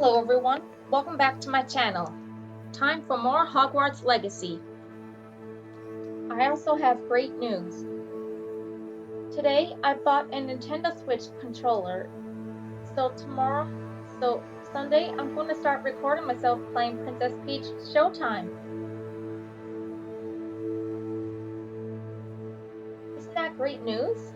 Hello everyone, welcome back to my channel. Time for more Hogwarts Legacy. I also have great news. Today I bought a Nintendo Switch controller. So Sunday I'm going to start recording myself playing Princess Peach Showtime. Isn't that great news?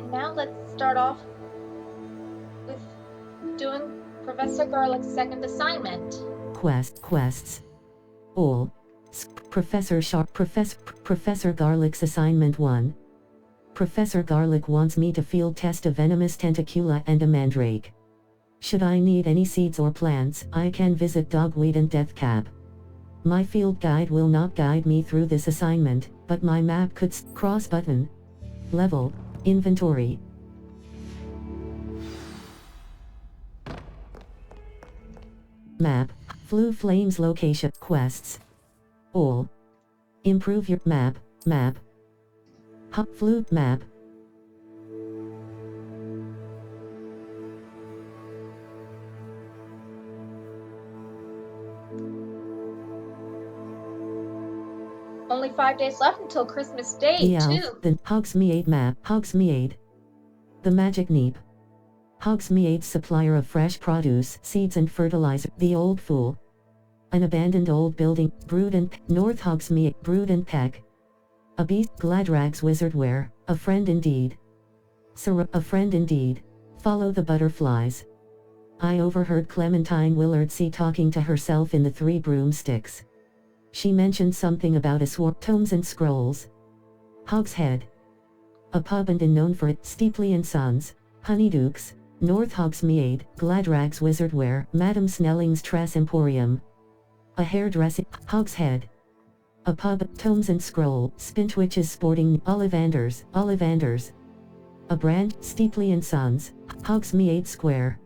Now let's start off with doing Professor Garlick's second assignment. Quests. All. Professor Garlick's assignment 1. Professor Garlick wants me to field test a venomous tentacula and a mandrake. Should I need any seeds or plants, I can visit Dogweed and Deathcap. My field guide will not guide me through this assignment, but my map could cross button. Level. Inventory. Map. Flue Flames location. Quests. All. Improve your map. Flue map. Only 5 days left until Christmas Day, too. The Hogsmeade map. Hogsmeade. The Magic Neep. Hogsmeade's supplier of fresh produce, seeds and fertilizer. The Old Fool. An abandoned old building. Brood and North Hogsmeade. Brood and Peck. A beast. Gladrag's wizardwear. A friend indeed. A friend indeed. Follow the butterflies. I overheard Clementine Willardsey talking to herself in the Three Broomsticks. She mentioned something about a swarm. Tomes and Scrolls. Hogshead. A pub and inn known for it. Steepley and Sons. Honeydukes. North Hogsmeade. Gladrag's wizardwear. Madame Snelling's Tress Emporium. A hairdressing. Hogshead. A pub. Tomes and Scroll. Spintwitch's Sporting. Ollivanders. A brand. Steepley and Sons. Hogsmeade Square.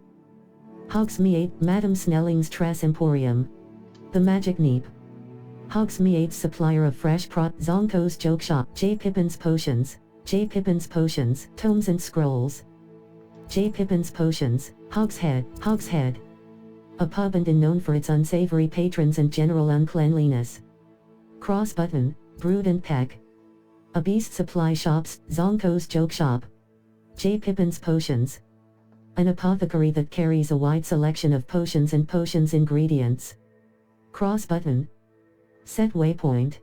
Hogsmeade. Madame Snelling's Tress Emporium. The Magic Neep. Hogsmeade's supplier of fresh Zonko's Joke Shop. J. Pippin's Potions. Tomes and Scrolls. J. Pippin's Potions. Hogshead. A pub and inn known for its unsavory patrons and general uncleanliness. Cross button. Brood and Peck. A beast supply shops. Zonko's Joke Shop. J. Pippin's Potions. An apothecary that carries a wide selection of potions and potions ingredients. Cross button. Set waypoint.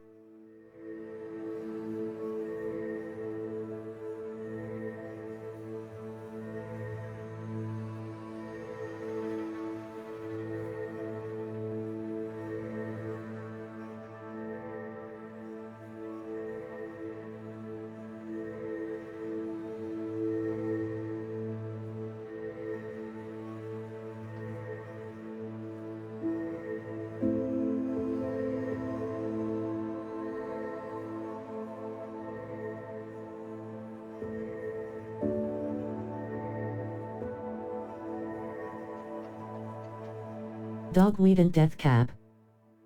Dogweed and Deathcap.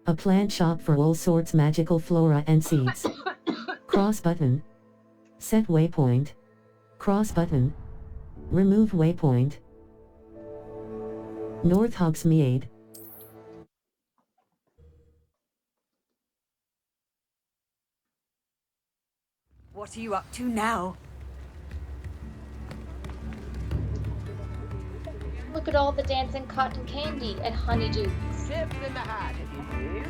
A plant shop for all sorts magical flora and seeds. Cross button. Set waypoint. Cross button. Remove waypoint. North Hogsmeade. What are you up to now? Look at all the dancing cotton candy at Honeydukes. Tips in the hat, if you please.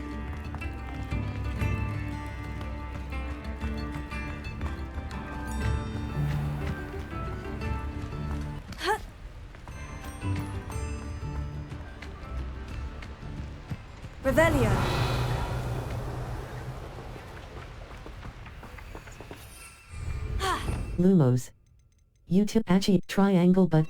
Revelio. Lumos. Triangle but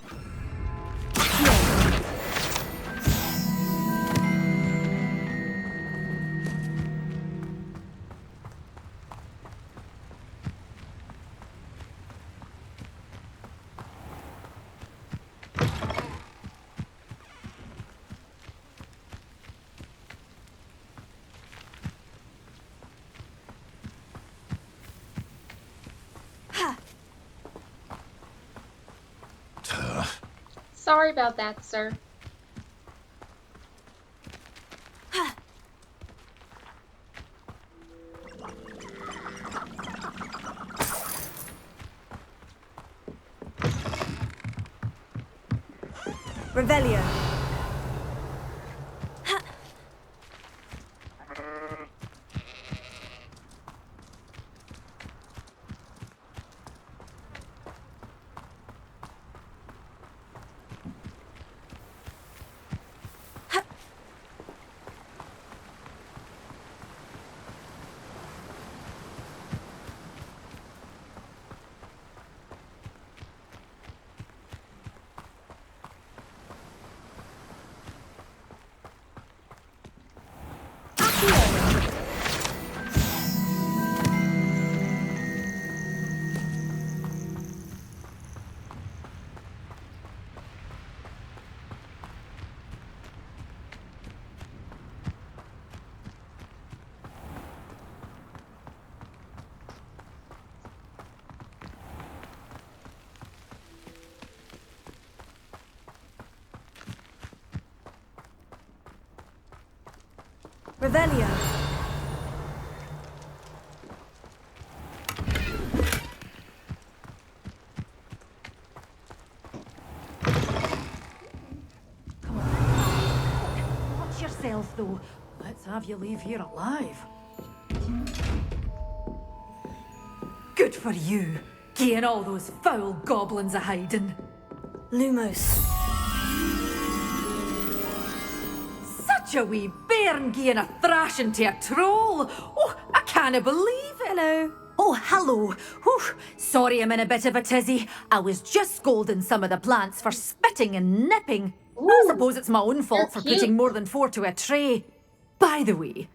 Sorry about that, sir. Revelio. Revelio. Come on. Watch yourself, though. Let's have you leave here alive. Good for you. Getting all those foul goblins a-hiding. Lumos. Such a wee bairn gieing a thrashing to a troll. Oh, I can't believe it. Hello. Oh, hello. Whew. Sorry I'm in a bit of a tizzy. I was just scolding some of the plants for spitting and nipping. I Ooh, suppose it's my own fault for they're cute. putting more than 4 to a tray. By the way,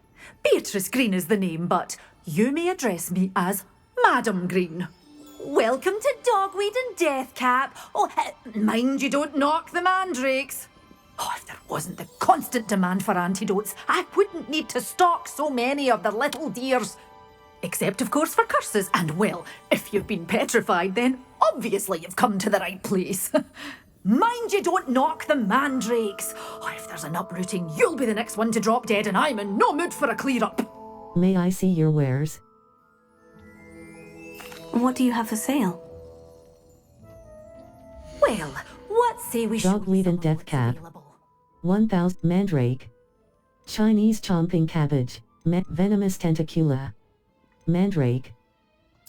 Beatrice Green is the name, but you may address me as Madam Green. Welcome to Dogweed and Deathcap. Oh, mind you don't knock the mandrakes. Oh, if there wasn't the constant demand for antidotes, I wouldn't need to stock so many of the little dears. Except, of course, for curses. And, well, if you've been petrified, then obviously you've come to the right place. Mind you don't knock the mandrakes. Oh, if there's an uprooting, you'll be the next one to drop dead, and I'm in no mood for a clear-up. May I see your wares? What do you have for sale? Well, what say we show Dogweed some and of what's Deathcap. available? 1000 Mandrake. Chinese chomping cabbage. Venomous tentacula. Mandrake.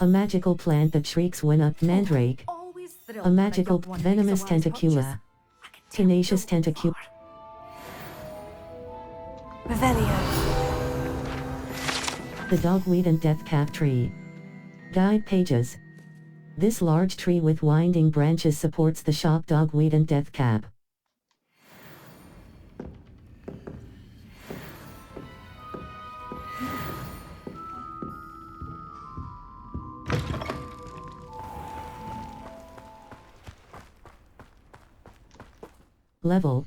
A magical plant that shrieks when a mandrake. Always thrilled A when I magical drop one venomous makes a wise tentacula. purchase. I can tell Tenacious you'll go tentacula. far. Revelio. The Dogweed and Deathcap tree. Guide pages. This large tree with winding branches supports the shop Dogweed and Deathcap. Level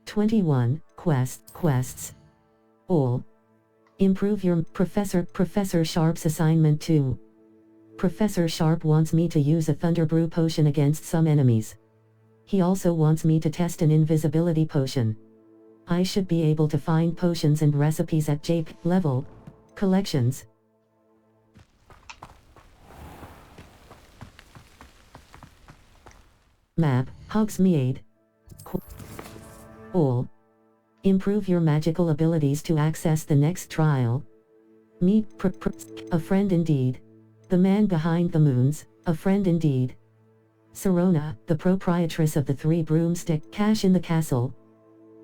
21 quests. All. Improve your Professor Sharp's assignment 2. Professor Sharp wants me to use a Thunder Brew potion against some enemies. He also wants me to test an invisibility potion. I should be able to find potions and recipes at JP level. Collections. Map, Hogsmeade. All. Improve your magical abilities to access the next trial. Meet a friend indeed. The man behind the moons, a friend indeed. Serona, the proprietress of the Three Broomstick Cache in the castle.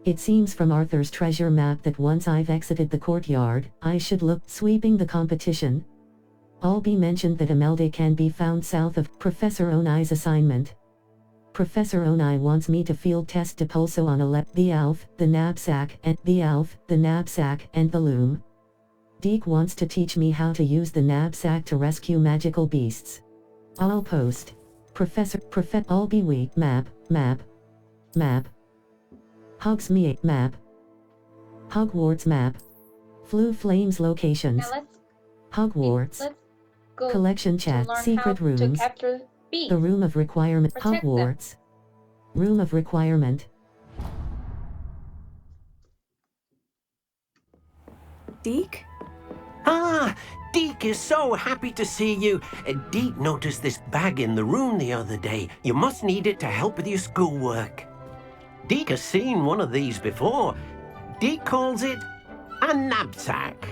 It seems from Arthur's treasure map that once I've exited the courtyard, I should look sweeping the competition. All be mentioned that Imelda can be found south of Professor Onai's assignment. Professor Onai wants me to field test Depulso on the elf, the knapsack, and the loom. Deke wants to teach me how to use the knapsack to rescue magical beasts. I'll post. I'll be weak. Map. Hogsmeade map. Hogwarts map. Flu Flames locations. Now Hogwarts. let's go Collection to chat. learn Secret how rooms. to capture bees. The room of requirement. Protect them. Hogwarts. Room of requirement. Deke? Ah, Deke is so happy to see you. Deke noticed this bag in the room the other day. You must need it to help with your schoolwork. Deke has seen one of these before. Deke calls it a knapsack.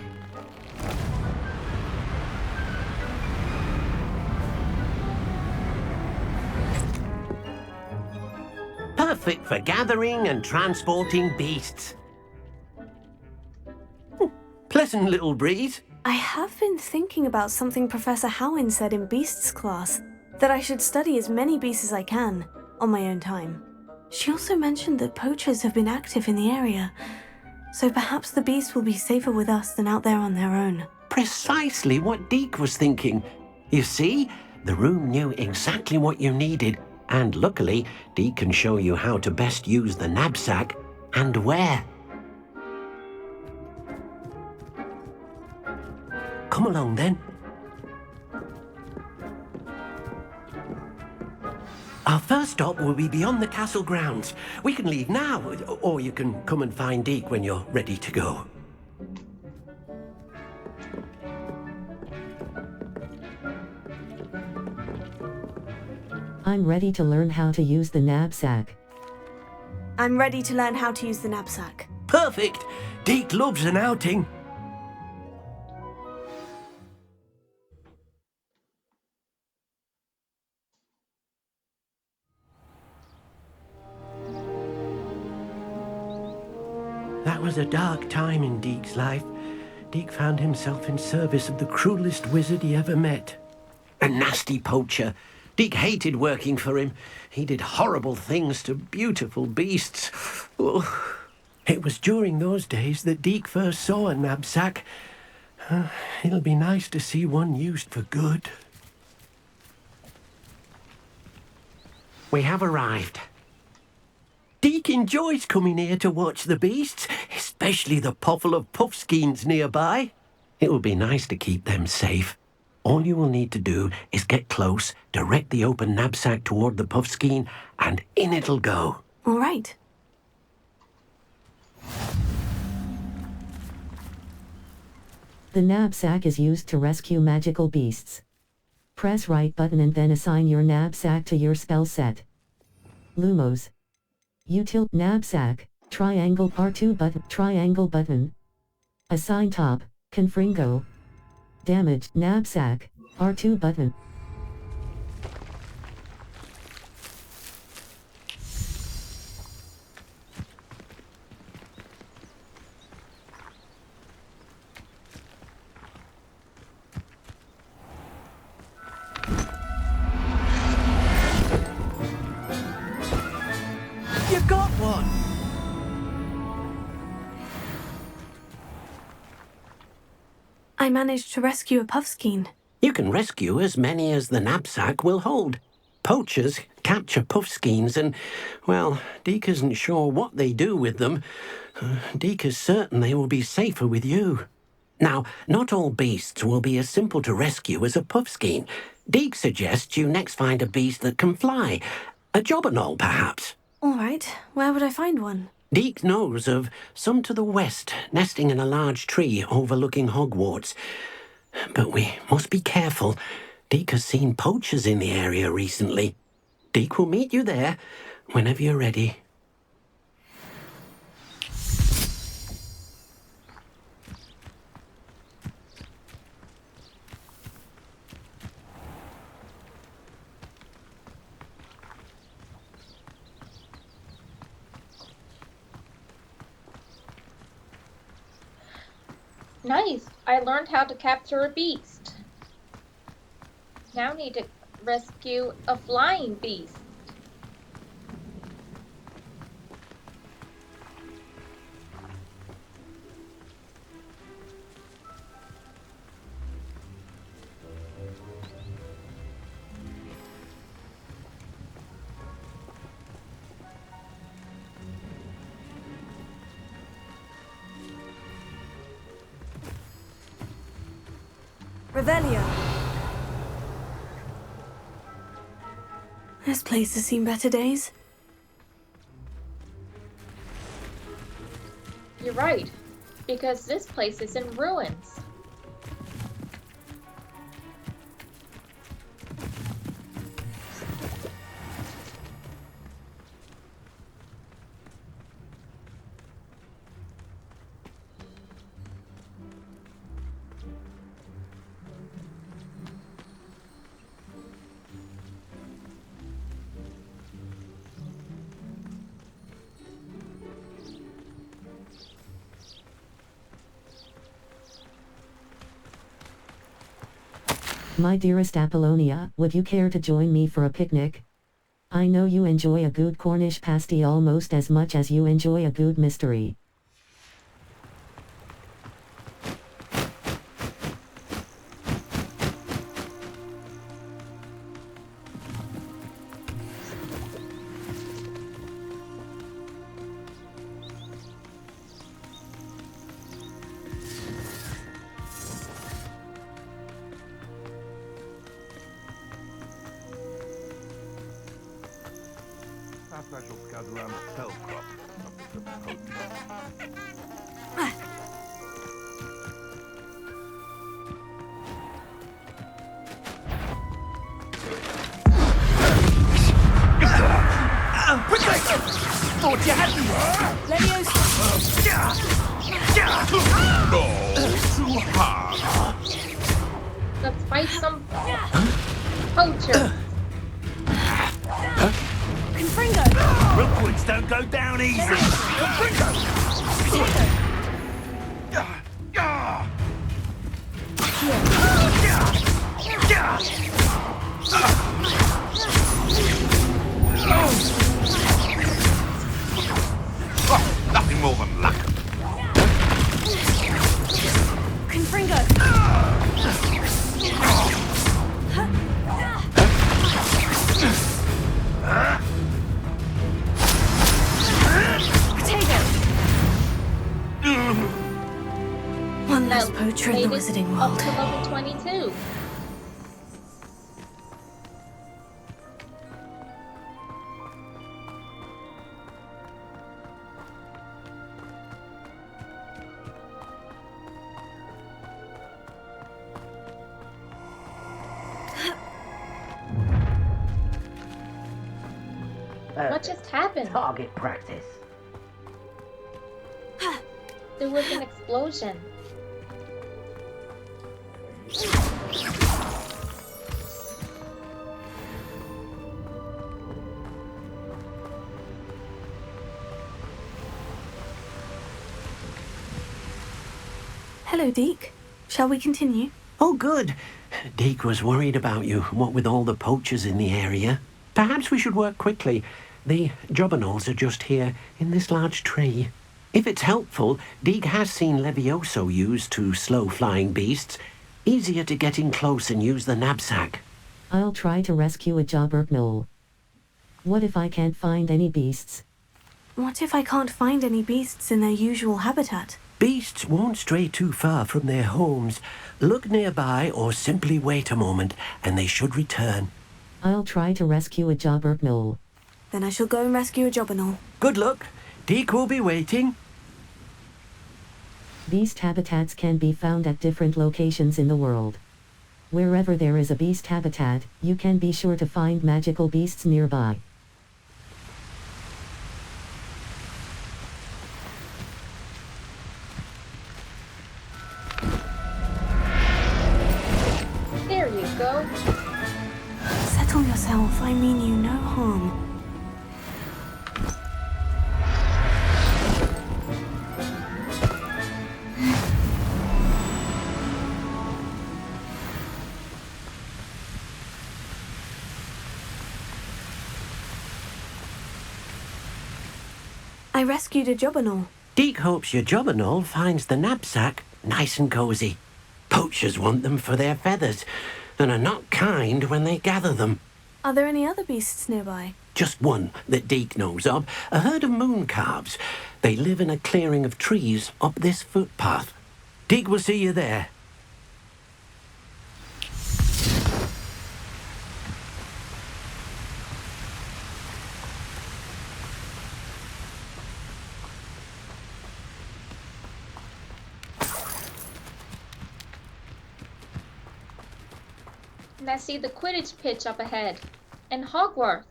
Perfect for gathering and transporting beasts. Pleasant little breeze. I have been thinking about something Professor Howin said in Beasts class, that I should study as many beasts as I can, on my own time. She also mentioned that poachers have been active in the area, so perhaps the beasts will be safer with us than out there on their own. Precisely what Deke was thinking. You see, the room knew exactly what you needed, and luckily, Deke can show you how to best use the knapsack and where. Come along then. Our first stop will be beyond the castle grounds. We can leave now, or you can come and find Deke when you're ready to go. I'm ready to learn how to use the knapsack. I'm ready to learn how to use the knapsack. Perfect! Deke loves an outing. That was a dark time in Deke's life. Deke found himself in service of the cruelest wizard he ever met. A nasty poacher. Deke hated working for him. He did horrible things to beautiful beasts. Oh. It was during those days that Deke first saw a knapsack. It'll be nice to see one used for good. We have arrived. Deke enjoys coming here to watch the beasts, especially the potful of puffskeins nearby. It will be nice to keep them safe. All you will need to do is get close, direct the open knapsack toward the puffskein, and in it'll go. All right. The knapsack is used to rescue magical beasts. Press right button and then assign your knapsack to your spell set. Lumos. Util knapsack, triangle R2 button, triangle button. Assign top, confringo. Damage, knapsack, R2 button. You got one! I managed to rescue a puffskein. You can rescue as many as the knapsack will hold. Poachers capture puffskeins and, well, Deke isn't sure what they do with them. Deke is certain they will be safer with you. Now, not all beasts will be as simple to rescue as a puffskein. Deke suggests you next find a beast that can fly. A jobberknoll, perhaps. All right, where would I find one? Deke knows of some to the west, nesting in a large tree overlooking Hogwarts. But we must be careful. Deke has seen poachers in the area recently. Deke will meet you there whenever you're ready. Nice! I learned how to capture a beast. Now need to rescue a flying beast. Revelio. This place has seen better days. You're right, because this place is in ruins. My dearest Apollonia, would you care to join me for a picnic? I know you enjoy a good Cornish pasty almost as much as you enjoy a good mystery. Perhaps I shall scout around the spell crop. Thought you had me. Too hard. Let's fight some poachers. Rookwoods don't go down easy. Nothing more than luck. One less poacher in the Made it wizarding up world. to level 22. What just happened? Target practice. There was an explosion. Hello, Deke. Shall we continue? Oh, good. Deke was worried about you, what with all the poachers in the area. Perhaps we should work quickly. The jobberknolls are just here, in this large tree. If it's helpful, Deke has seen Levioso used to slow flying beasts. Easier to get in close and use the knapsack. I'll try to rescue a jobberknoll. What if I can't find any beasts? What if I can't find any beasts in their usual habitat? Beasts won't stray too far from their homes. Look nearby or simply wait a moment, and they should return. I'll try to rescue a jobberknoll. Then I shall go and rescue a jobberknoll. Good luck. Deke will be waiting. Beast habitats can be found at different locations in the world. Wherever there is a beast habitat, you can be sure to find magical beasts nearby. There you go. Settle yourself, I mean you no harm. I rescued a jobberknoll. Deke hopes your jobberknoll finds the knapsack nice and cozy. Poachers want them for their feathers, and are not kind when they gather them. Are there any other beasts nearby? Just one that Deke knows of, a herd of mooncalves. They live in a clearing of trees up this footpath. Deke will see you there. And I see the Quidditch pitch up ahead. And Hogwarts.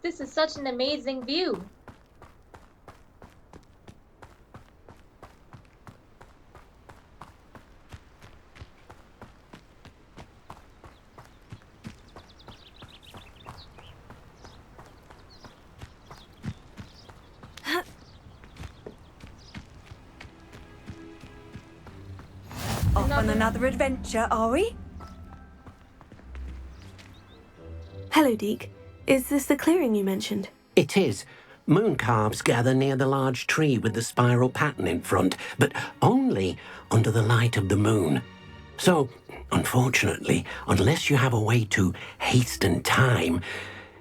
This is such an amazing view. Off on another adventure, are we? Hello, Deke. Is this the clearing you mentioned? It is. Moon calves gather near the large tree with the spiral pattern in front, but only under the light of the moon. So, unfortunately, unless you have a way to hasten time,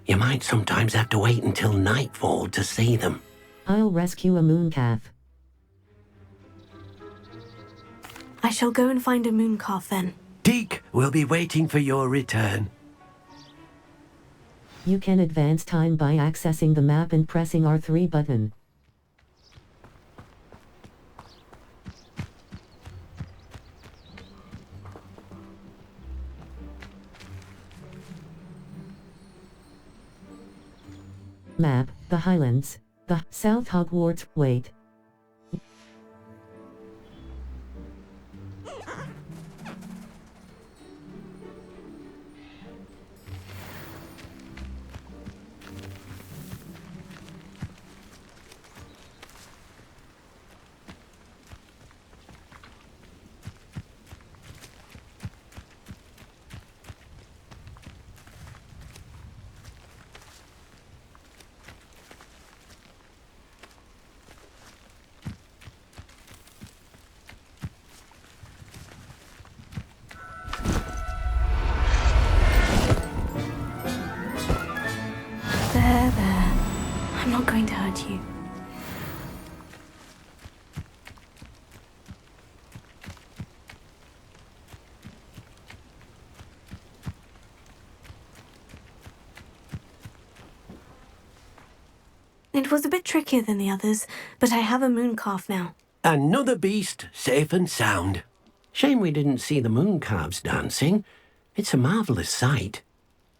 you might sometimes have to wait until nightfall to see them. I'll rescue a mooncalf. I shall go and find a mooncalf then. Deke will be waiting for your return. You can advance time by accessing the map and pressing R3 button. Map, the Highlands, the South Hogwarts, wait. There. I'm not going to hurt you. It was a bit trickier than the others, but I have a mooncalf now. Another beast, safe and sound. Shame we didn't see the moon calves dancing. It's a marvellous sight.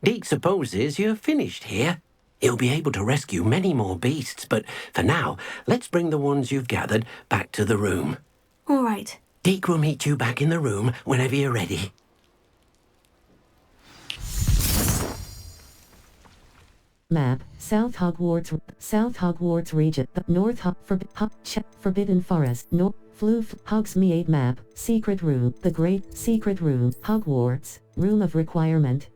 Deke supposes you're finished here. You'll be able to rescue many more beasts, but for now, let's bring the ones you've gathered back to the room. All right. Deke will meet you back in the room whenever you're ready. Map, South Hogwarts region, North Forbidden Forest, Hogsmeade map, Secret Room, the Great Secret Room, Hogwarts, Room of Requirement.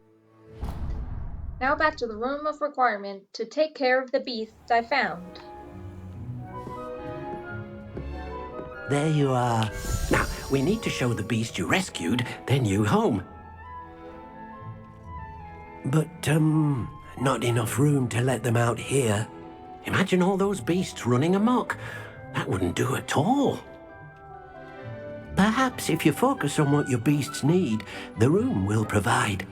Now back to the Room of Requirement to take care of the beasts I found. There you are. Now, we need to show the beast you rescued their new home. But, not enough room to let them out here. Imagine all those beasts running amok. That wouldn't do at all. Perhaps if you focus on what your beasts need, the room will provide.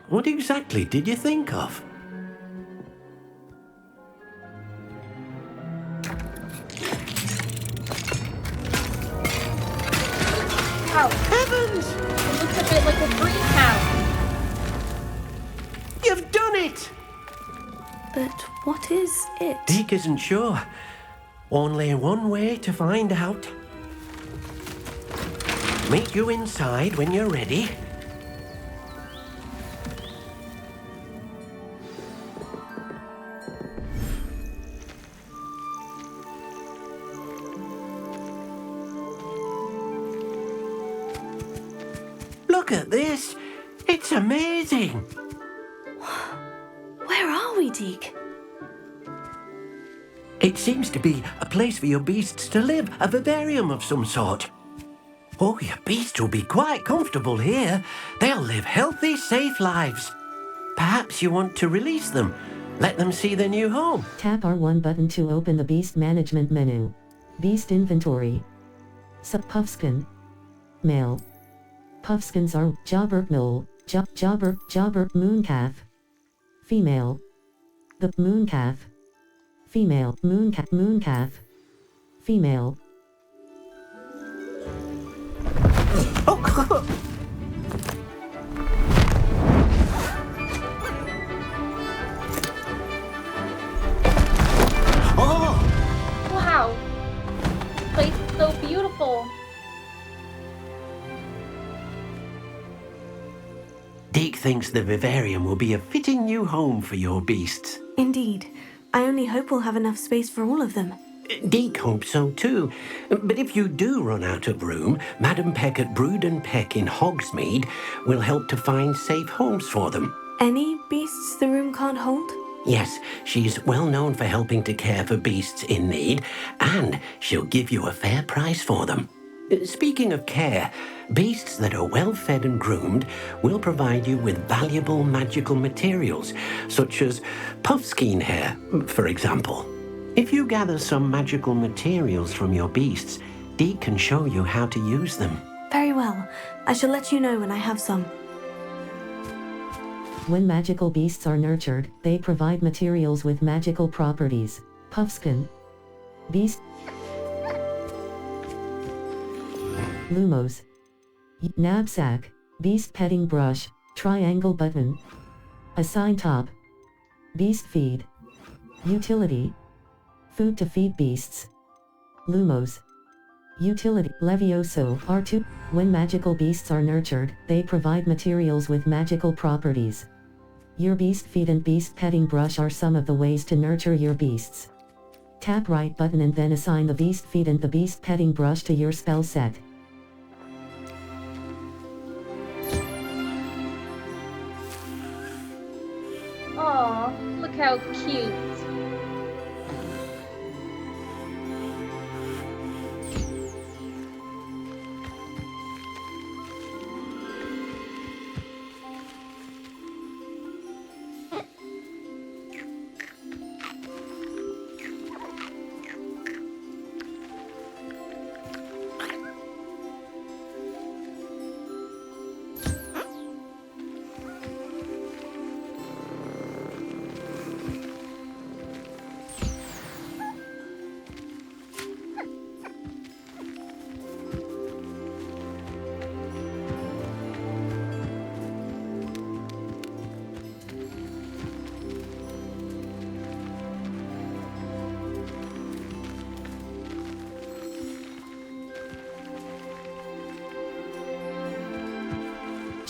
What exactly did you think of? Wow, Heavens! it looks a bit like a greenhouse. You've done it! But what is it? Deke isn't sure. Only one way to find out. Meet you inside when you're ready. Look at this. It's amazing. Where are we, Deke? It seems to be a place for your beasts to live, a vivarium of some sort. Oh, your beasts will be quite comfortable here. They'll live healthy, safe lives. Perhaps you want to release them. Let them see their new home. Tap R1 button to open the Beast Management menu. Beast Inventory. Puffskin. Male. Puffskins are Jobber Knoll, Jobber Mooncalf. Female. The Mooncalf. Female. Mooncalf. Female. Wow! This place is so beautiful. Deke thinks the vivarium will be a fitting new home for your beasts. Indeed. I only hope we'll have enough space for all of them. Deke hopes so too. But if you do run out of room, Madam Peck at Brood and Peck in Hogsmeade will help to find safe homes for them. Any beasts the room can't hold? Yes, she's well known for helping to care for beasts in need, and she'll give you a fair price for them. Speaking of care, beasts that are well fed and groomed will provide you with valuable magical materials, such as puffskein hair, for example. If you gather some magical materials from your beasts, Deke can show you how to use them. Very well. I shall let you know when I have some. When magical beasts are nurtured, they provide materials with magical properties. Puffskin. Beast. Lumos. Knapsack. Beast petting brush. Triangle button. Assign top. Beast feed. Utility. Food to feed beasts. Lumos. Utility. Levioso. R2. When magical beasts are nurtured, they provide materials with magical properties. Your beast feed and beast petting brush are some of the ways to nurture your beasts. Tap right button and then assign the beast feed and the beast petting brush to your spell set. Aw, look how cute.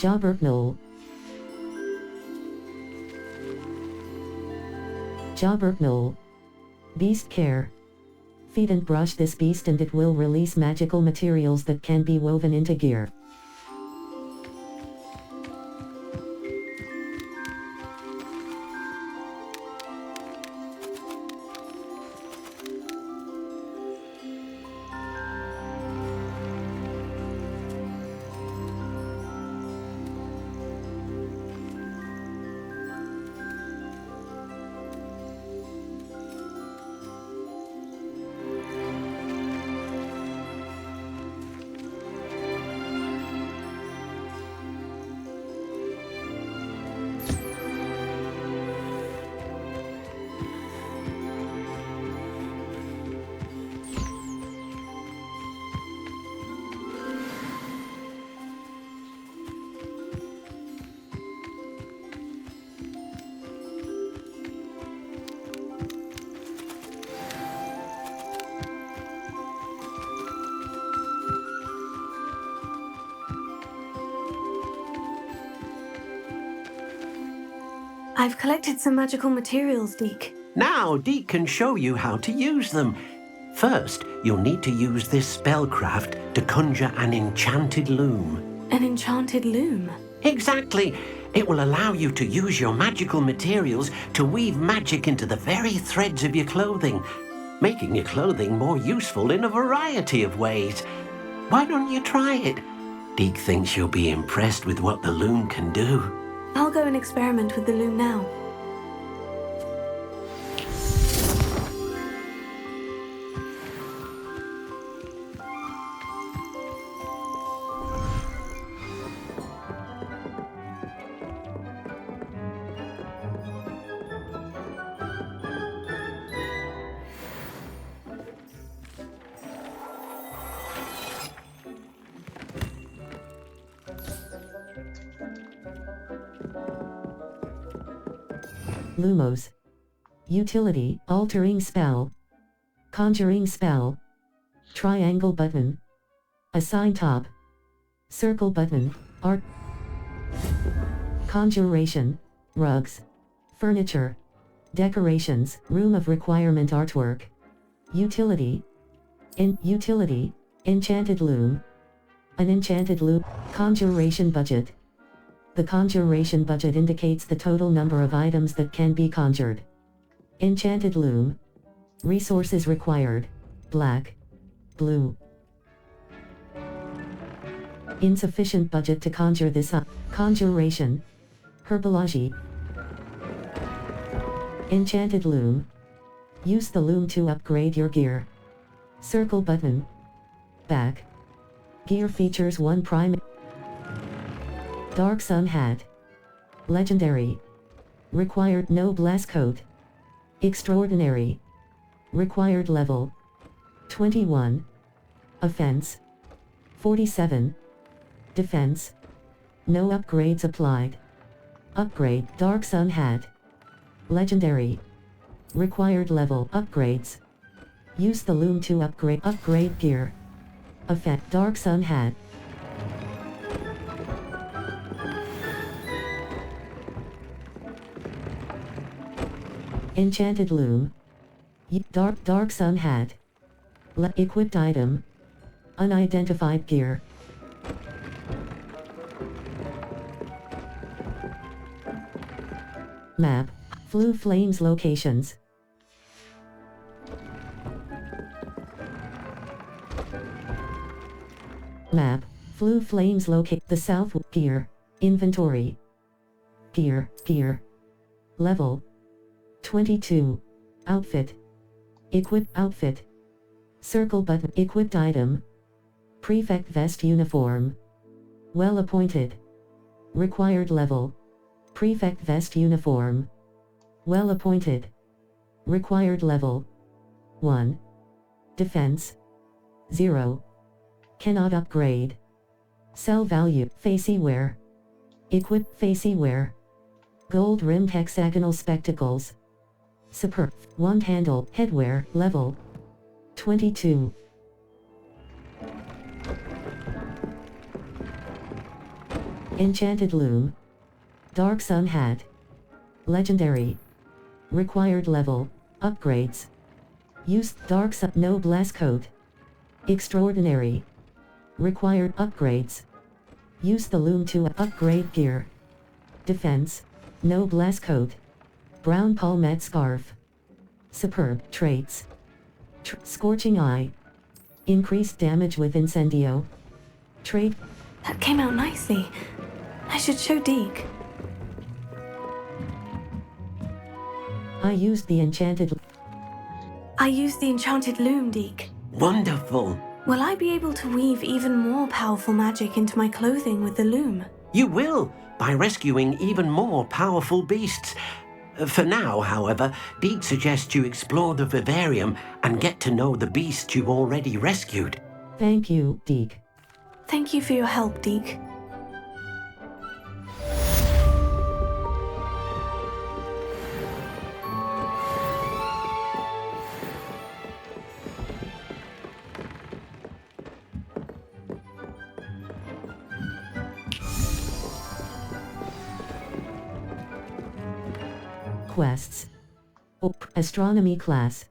Jobberknoll. Jobberknoll. Beast care. Feed and brush this beast and it will release magical materials that can be woven into gear. I've collected some magical materials, Deke. Now Deke can show you how to use them. First, you'll need to use this spellcraft to conjure an enchanted loom. An enchanted loom? Exactly. It will allow you to use your magical materials to weave magic into the very threads of your clothing, making your clothing more useful in a variety of ways. Why don't you try it? Deke thinks you'll be impressed with what the loom can do. I'll go and experiment with the loom now. Lumos. Utility, altering spell. Conjuring spell. Triangle button. Assign top. Circle button, art. Conjuration, rugs. Furniture. Decorations, room of requirement artwork. Utility. Utility, enchanted loom. An enchanted loom. Conjuration budget. The conjuration budget indicates the total number of items that can be conjured. Enchanted loom. Resources required. Black. Blue. Insufficient budget to conjure this conjuration. Herbology. Enchanted loom. Use the loom to upgrade your gear. Circle button. Back. Gear features one prime. Dark Sun hat. Legendary. Required noblesse coat. Extraordinary. Required level 21. Offense 47. Defense. No upgrades applied. Upgrade Dark Sun hat. Legendary. Required level upgrades. Use the loom to upgrade gear. Effect Dark Sun hat. Enchanted loom. Dark Sun hat. Equipped item. Unidentified gear. Map. Flue Flames locations. Map. Flue Flames locate the south gear. Inventory. Gear. Level 22. Outfit. Equip outfit. Circle button. Equipped item. Prefect vest uniform. Well appointed. Required level. Prefect vest uniform. Well appointed. Required level 1. Defense 0. Cannot upgrade. Sell value. Facey wear. Equip facey wear. Gold rimmed hexagonal spectacles. Superb. Wand handle. Headwear. Level 22. Enchanted loom. Dark Sun hat. Legendary. Required level. Upgrades. Use Dark Sun noblesse coat. Extraordinary. Required upgrades. Use the loom to upgrade gear. Defense. Noblesse coat. Brown palmette scarf. Superb traits. Scorching eye. Increased damage with incendio. Trait. That came out nicely. I should show Deke. I used the enchanted loom, Deke. Wonderful. Will I be able to weave even more powerful magic into my clothing with the loom? You will, by rescuing even more powerful beasts. For now, however, Deke suggests you explore the vivarium and get to know the beasts you've already rescued. Thank you, Deke. Thank you for your help, Deke. Quests. Astronomy class.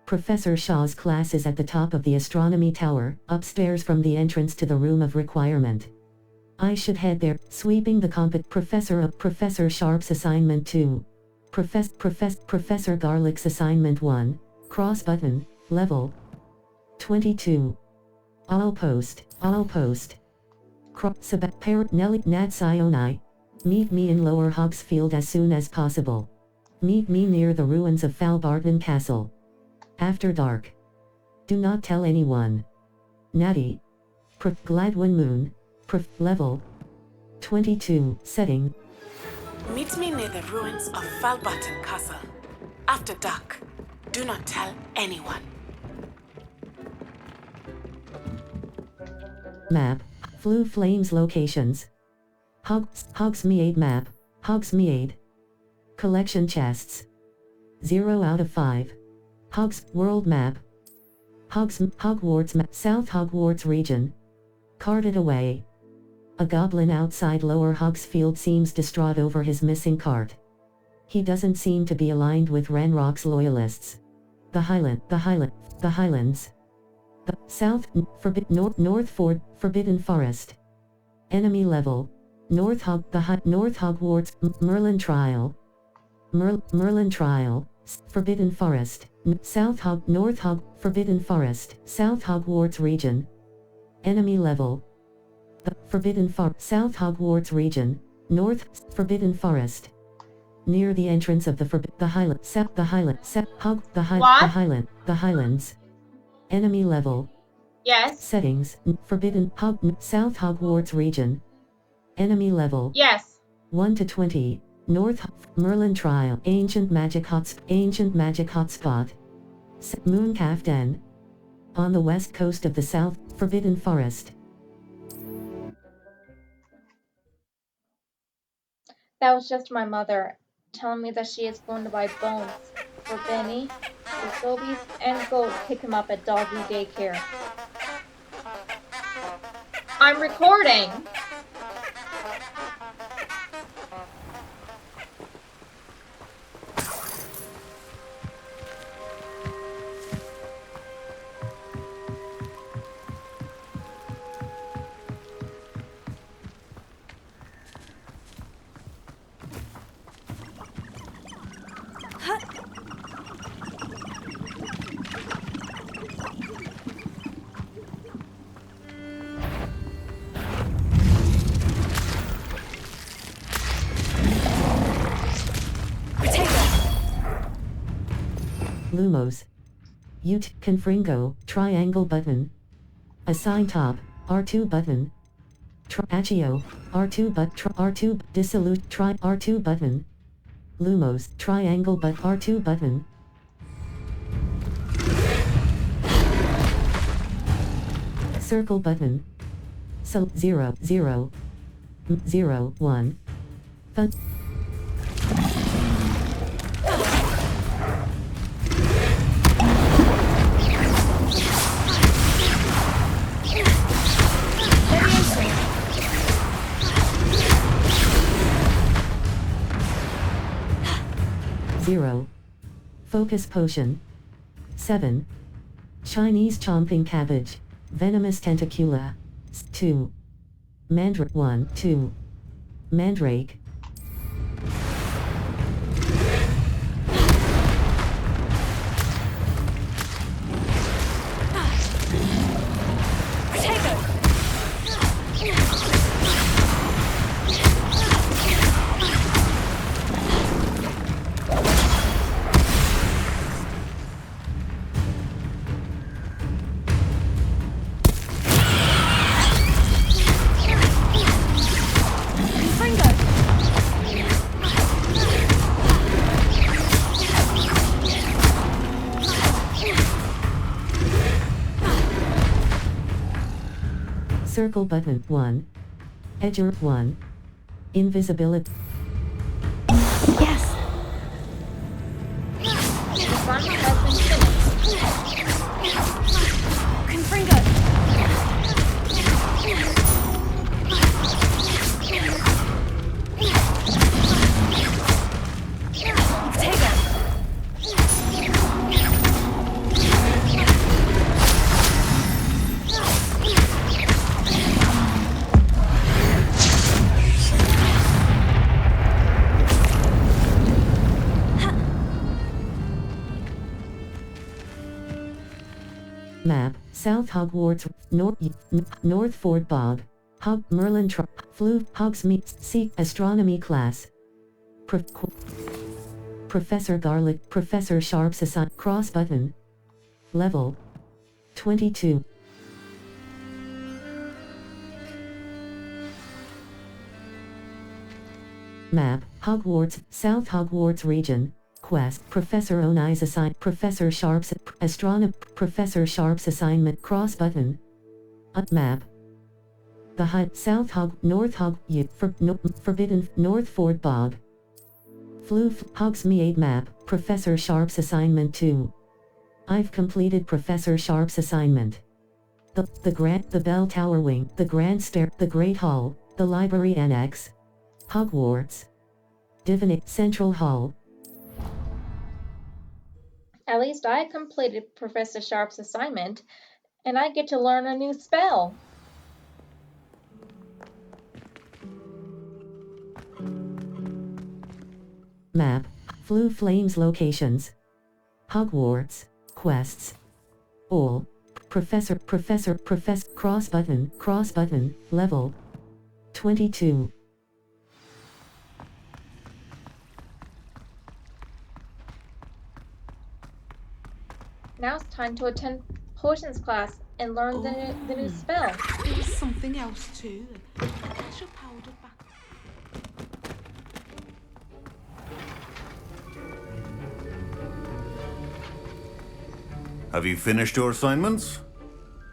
Professor Shaw's class is at the top of the astronomy tower, upstairs from the entrance to the room of requirement. I should head there, sweeping the Professor Sharp's assignment 2. Professor Garlick's assignment 1. Cross button, level 22. I'll post. Nelly Nat Sioni. Meet me in Lower Hogsfield as soon as possible. Meet me near the ruins of Falbarton Castle. After dark. Do not tell anyone. Natty. Gladwin Moon. Level 22. Setting. Meet me near the ruins of Falbarton Castle. After dark. Do not tell anyone. Map. Flue Flames locations. Hogsmeade map. Hogsmeade. Collection chests. 0 out of 5. Hogs, world map. Hogwarts map, South Hogwarts region. Carted away. A goblin outside Lower Hogsfield seems distraught over his missing cart. He doesn't seem to be aligned with Ranrock's loyalists. The Highlands. The South, North Ford, Forbidden Forest. Enemy level. North Hogwarts, Merlin Trial. Merlin Trial, Forbidden Forest. North Forbidden Forest, South Hogwarts region. Enemy level. The South Hogwarts region, North Forbidden Forest. Near the entrance of the Highlands. Enemy level. Yes. Settings, South Hogwarts region. Enemy level. Yes. 1 to 20. North Merlin Trial, Ancient Magic Hotspot. Mooncalf Den. On the west coast of the South Forbidden Forest. That was just my mother telling me that she is going to buy bones for Benny, for Sobies, and go pick him up at doggy daycare. I'm recording! Lumos. Confringo, triangle button. Assign top, R2 button. Accio, R2 R2, dissolute, R2 button. Lumos, triangle R2 button. Circle button. 0, 0, 0, 1. Fun. Zero. Focus potion. 7. Chinese chomping cabbage. Venomous tentacula. 2. 1, 2. Mandrake. Circle button 1. Edger 1. Invisibility. Yes! The fun has been finished. Confringo! Map, South Hogwarts, North Ford Bog, Merlin Hogsmeade, Seek Astronomy class. Professor Garlic, Professor Sharp's cross button. Level 22. Map, Hogwarts, South Hogwarts region. Quest, Professor Onai's Professor Sharp's Professor Sharp's assignment cross button. Map. The South Hog, North Hog, Forbidden, North Ford Bog. Hogsmeade map, Professor Sharp's assignment 2. I've completed Professor Sharp's assignment. The bell tower wing, the grand stair, the great hall, the library annex. Hogwarts. Divinate Central Hall. At least I completed Professor Sharp's assignment, and I get to learn a new spell. Map. Floo Flames locations. Hogwarts. Quests. All. Professor, cross button, level 22. Now it's time to attend potions class and learn the new spell. There was something else too. Special powder back. Have you finished your assignments?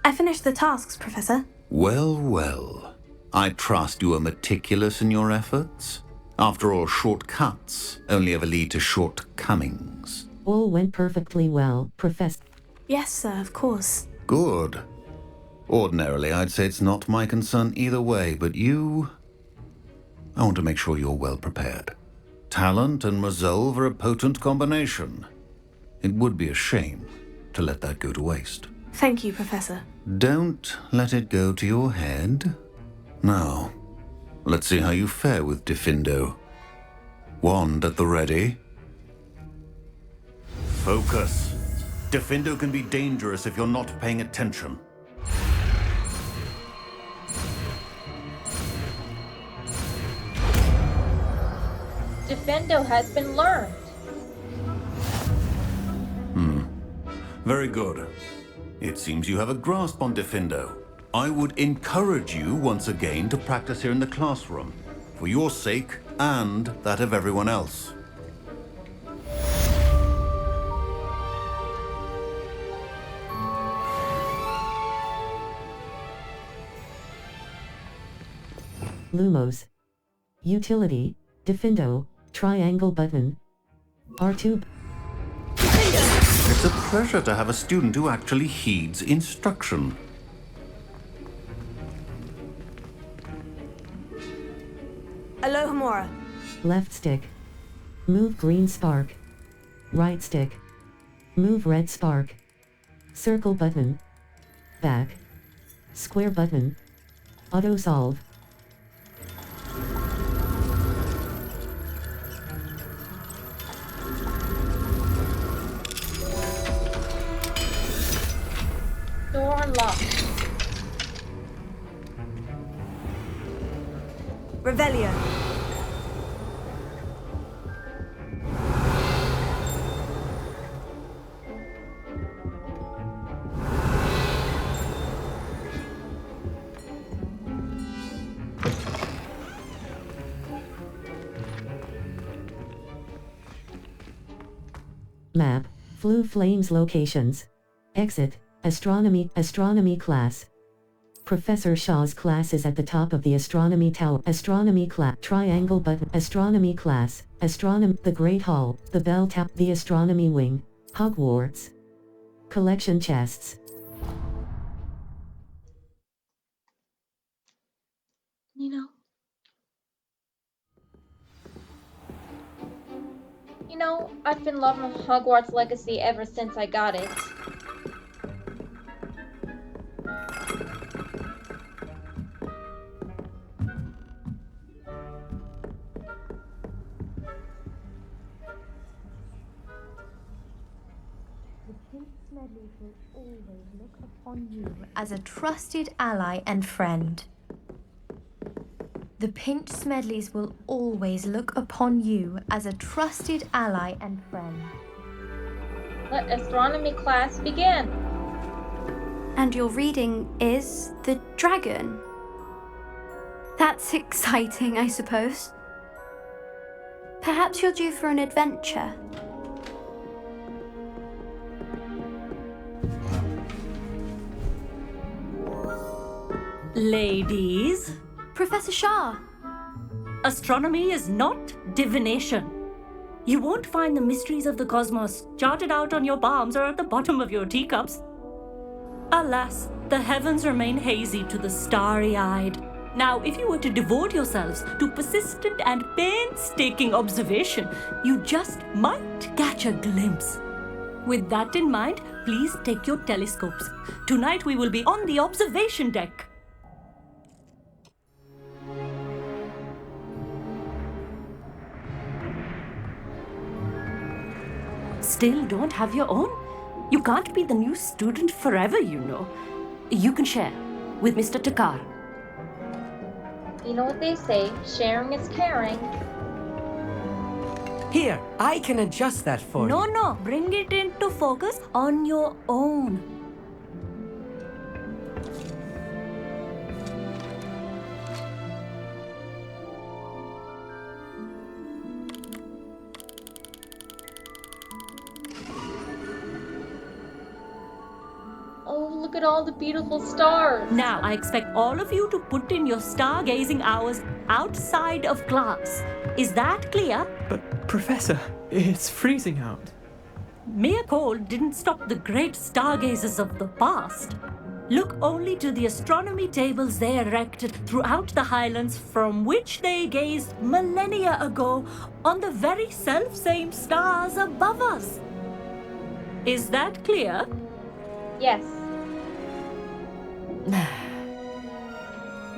I finished the tasks, Professor. Well, well. I trust you are meticulous in your efforts. After all, shortcuts only ever lead to shortcomings. All went perfectly well, Professor. Yes, sir, of course. Good. Ordinarily, I'd say it's not my concern either way, but you... I want to make sure you're well prepared. Talent and resolve are a potent combination. It would be a shame to let that go to waste. Thank you, Professor. Don't let it go to your head. Now, let's see how you fare with Diffindo. Wand at the ready. Focus. Diffindo can be dangerous if you're not paying attention. Diffindo has been learned. Very good. It seems you have a grasp on Diffindo. I would encourage you once again to practice here in the classroom, for your sake and that of everyone else. Lumos. Utility, Diffindo, triangle button. R2. It's a pleasure to have a student who actually heeds instruction. Alohomora. Left stick. Move green spark. Right stick. Move red spark. Circle button. Back. Square button. Auto solve. Door unlocked. Revelio. Map. Floo Flames locations. Exit. Astronomy class. Professor Shaw's class is at the top of the astronomy tower. Astronomy class. Triangle button. Astronomy class. The Great Hall. The Bell Tower. The Astronomy Wing. Hogwarts. Collection chests. You know, I've been loving Hogwarts Legacy ever since I got it. Will always look upon you as a trusted ally and friend. The Pinch Smedleys will always look upon you as a trusted ally and friend. Let astronomy class begin. And your reading is The Dragon. That's exciting, I suppose. Perhaps you're due for an adventure. Ladies, Professor Shah. astronomy is not divination. You won't find the mysteries of the cosmos charted out on your palms or at the bottom of your teacups. Alas, the heavens remain hazy to the starry-eyed. Now, if you were to devote yourselves to persistent and painstaking observation, you just might catch a glimpse. With that in mind, please take your telescopes. Tonight we will be on the observation deck. Still don't have your own? You can't be the new student forever, you know. You can share with Mr. Takar. You know what they say, sharing is caring. Here, I can adjust that for you. No, bring it into focus on your own. Oh, look at all the beautiful stars. Now, I expect all of you to put in your stargazing hours outside of class. Is that clear? But, Professor, it's freezing out. Mere cold didn't stop the great stargazers of the past. Look only to the astronomy tables they erected throughout the highlands from which they gazed millennia ago on the very self-same stars above us. Is that clear? Yes.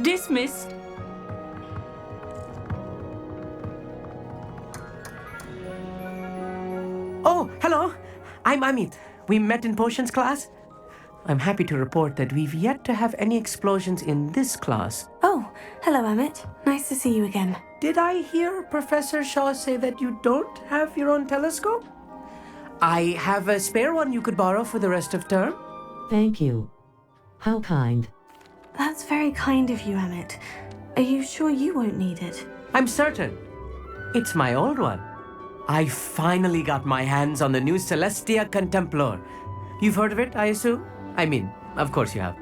Dismissed. Oh, hello. I'm Amit. We met in potions class. I'm happy to report that we've yet to have any explosions in this class. Oh, hello, Amit. Nice to see you again. Did I hear Professor Shaw say that you don't have your own telescope? I have a spare one you could borrow for the rest of term. Thank you. How kind. That's very kind of you, Amit. Are you sure you won't need it? I'm certain. It's my old one. I finally got my hands on the new Celestia Contemplar. You've heard of it, I assume? I mean, of course you have.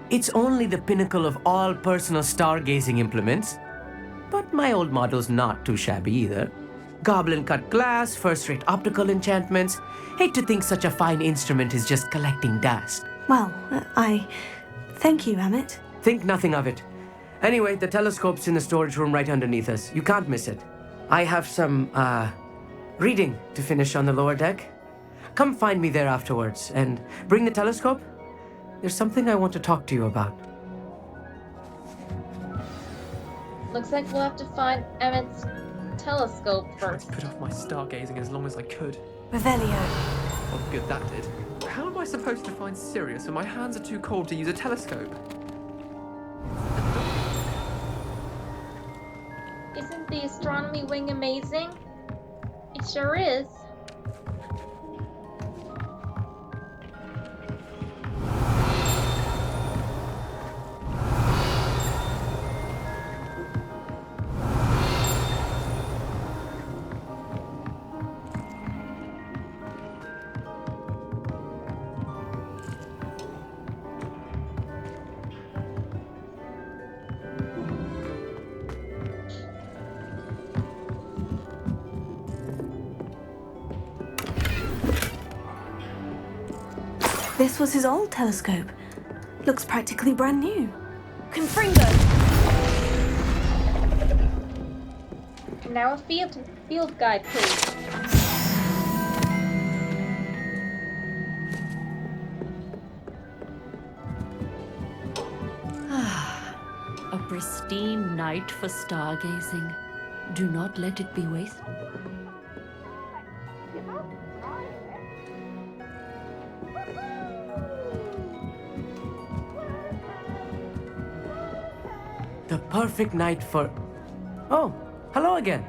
It's only the pinnacle of all personal stargazing implements. But my old model's not too shabby either. Goblin-cut glass, first-rate optical enchantments. Hate to think such a fine instrument is just collecting dust. Well, thank you, Amit. Think nothing of it. Anyway, the telescope's in the storage room right underneath us. You can't miss it. I have some, reading to finish on the lower deck. Come find me there afterwards, and bring the telescope. There's something I want to talk to you about. Looks like we'll have to find Emmett's telescope I first. put off my stargazing as long as I could. Revelio. What good that did. How am I supposed to find Sirius when my hands are too cold to use a telescope? Isn't the astronomy wing amazing? It sure is. This was his old telescope. Looks practically brand new. Confringo! Now a field guide, please. A pristine night for stargazing. Do not let it be wasted. The perfect night for... Oh, hello again.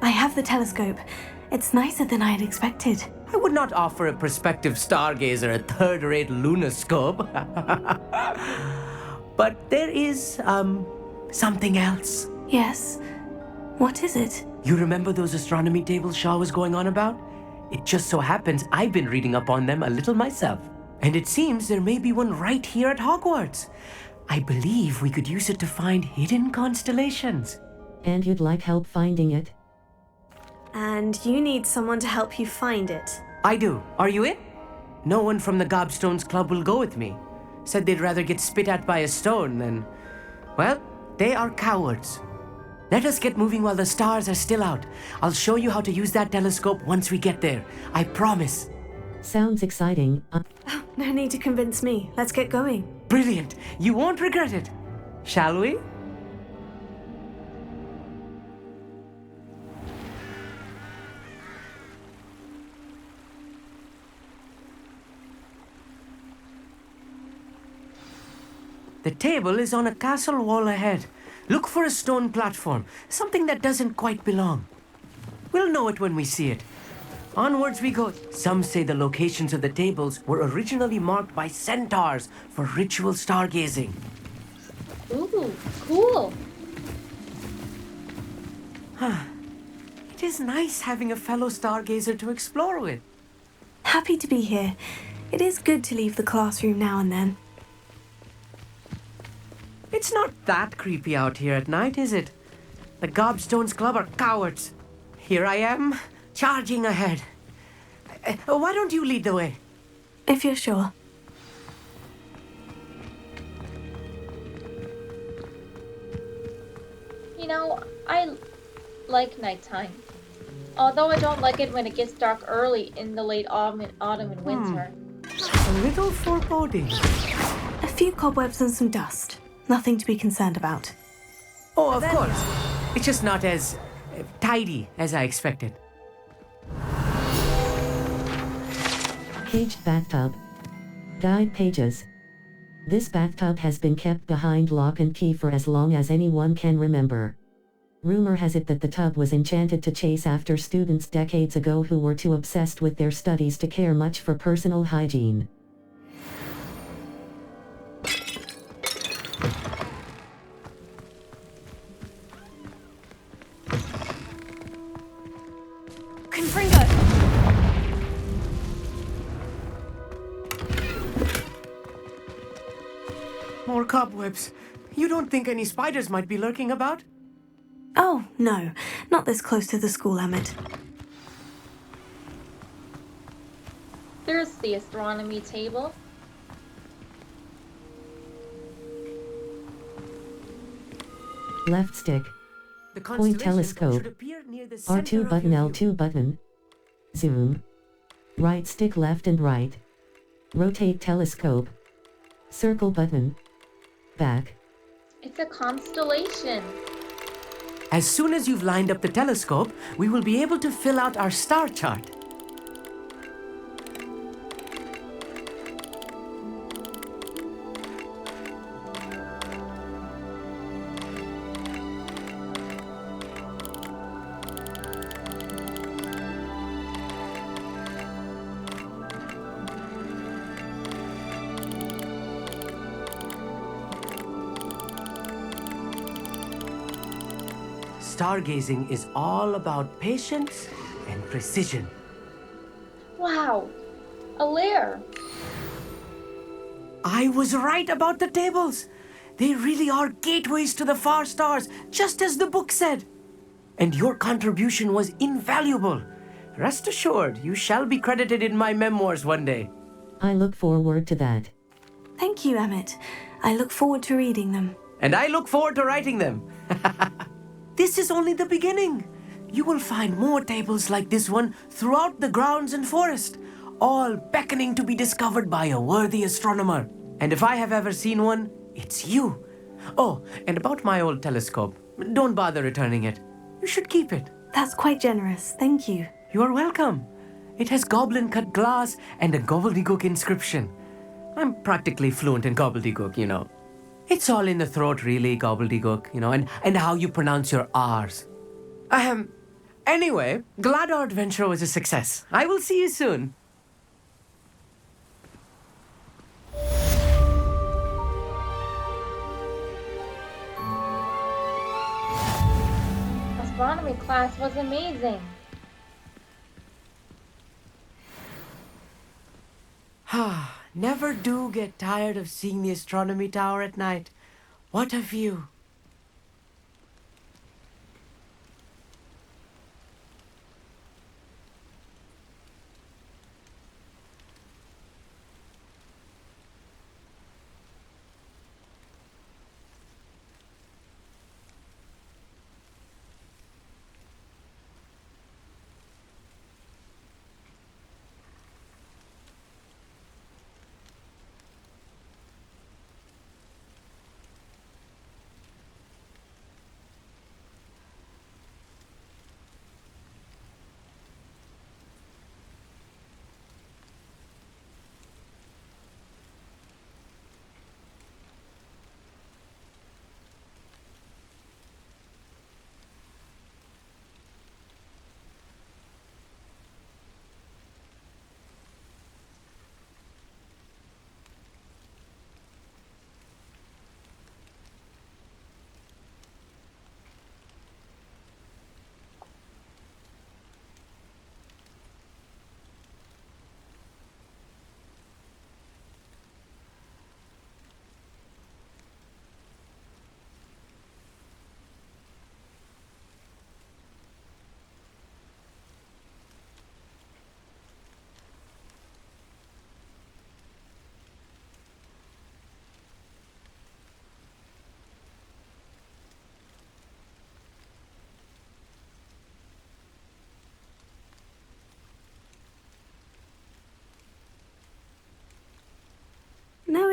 I have the telescope. It's nicer than I had expected. I would not offer a prospective stargazer a third-rate lunoscope. But there is, something else. Yes? What is it? You remember those astronomy tables Shaw was going on about? It just so happens I've been reading up on them a little myself. And it seems there may be one right here at Hogwarts. I believe we could use it to find hidden constellations. And you'd like help finding it? And and you need someone to help you find it. I do. Are you in? No one from the Gobstones Club will go with me. Said they'd rather get spit at by a stone than... Well, they are cowards. Let us get moving while the stars are still out. I'll show you how to use that telescope once we get there. I promise. Sounds exciting. No need to convince me. Let's get going. Brilliant. You won't regret it. Shall we? The table is on a castle wall ahead. Look for a stone platform, something that doesn't quite belong. We'll know it when we see it. Onwards we go. Some say the locations of the tables were originally marked by centaurs for ritual stargazing. Ooh, cool. It is nice having a fellow stargazer to explore with. Happy to be here. It is good to leave the classroom now and then. It's not that creepy out here at night, is it? The Gobstones Club are cowards. Here I am, charging ahead. Why don't you lead the way? If you're sure. You know, I like nighttime. Although I don't like it when it gets dark early in the late autumn and winter. A little foreboding. A few cobwebs and some dust. Nothing to be concerned about. Oh, of course. It's just not as tidy as I expected. Caged bathtub. Guide pages. This bathtub has been kept behind lock and key for as long as anyone can remember. Rumor has it that the tub was enchanted to chase after students decades ago who were too obsessed with their studies to care much for personal hygiene. More cobwebs. You don't think any spiders might be lurking about? Oh, no. Not this close to the school, Emmett. There's the astronomy table. Left stick. The Point telescope. R2 button, L2 button. Zoom. Right stick left and right. Rotate telescope. Circle button. Back. It's a constellation. As soon as you've lined up the telescope, we will be able to fill out our star chart. Stargazing is all about patience and precision. Wow, a lair. I was right about the tables. They really are gateways to the far stars, just as the book said. And your contribution was invaluable. Rest assured, you shall be credited in my memoirs one day. I look forward to that. Thank you, Emmett. I look forward to reading them. And I look forward to writing them. This is only the beginning. You will find more tables like this one throughout the grounds and forest, all beckoning to be discovered by a worthy astronomer. And if I have ever seen one, it's you. Oh, and about my old telescope, don't bother returning it. You should keep it. That's quite generous. Thank you. You are welcome. It has goblin-cut glass and a gobbledygook inscription. I'm practically fluent in gobbledygook, you know. It's all in the throat, really, gobbledygook, you know, and how you pronounce your R's. Anyway, glad our adventure was a success. I will see you soon. Astronomy class was amazing. Never do get tired of seeing the astronomy tower at night. What a view.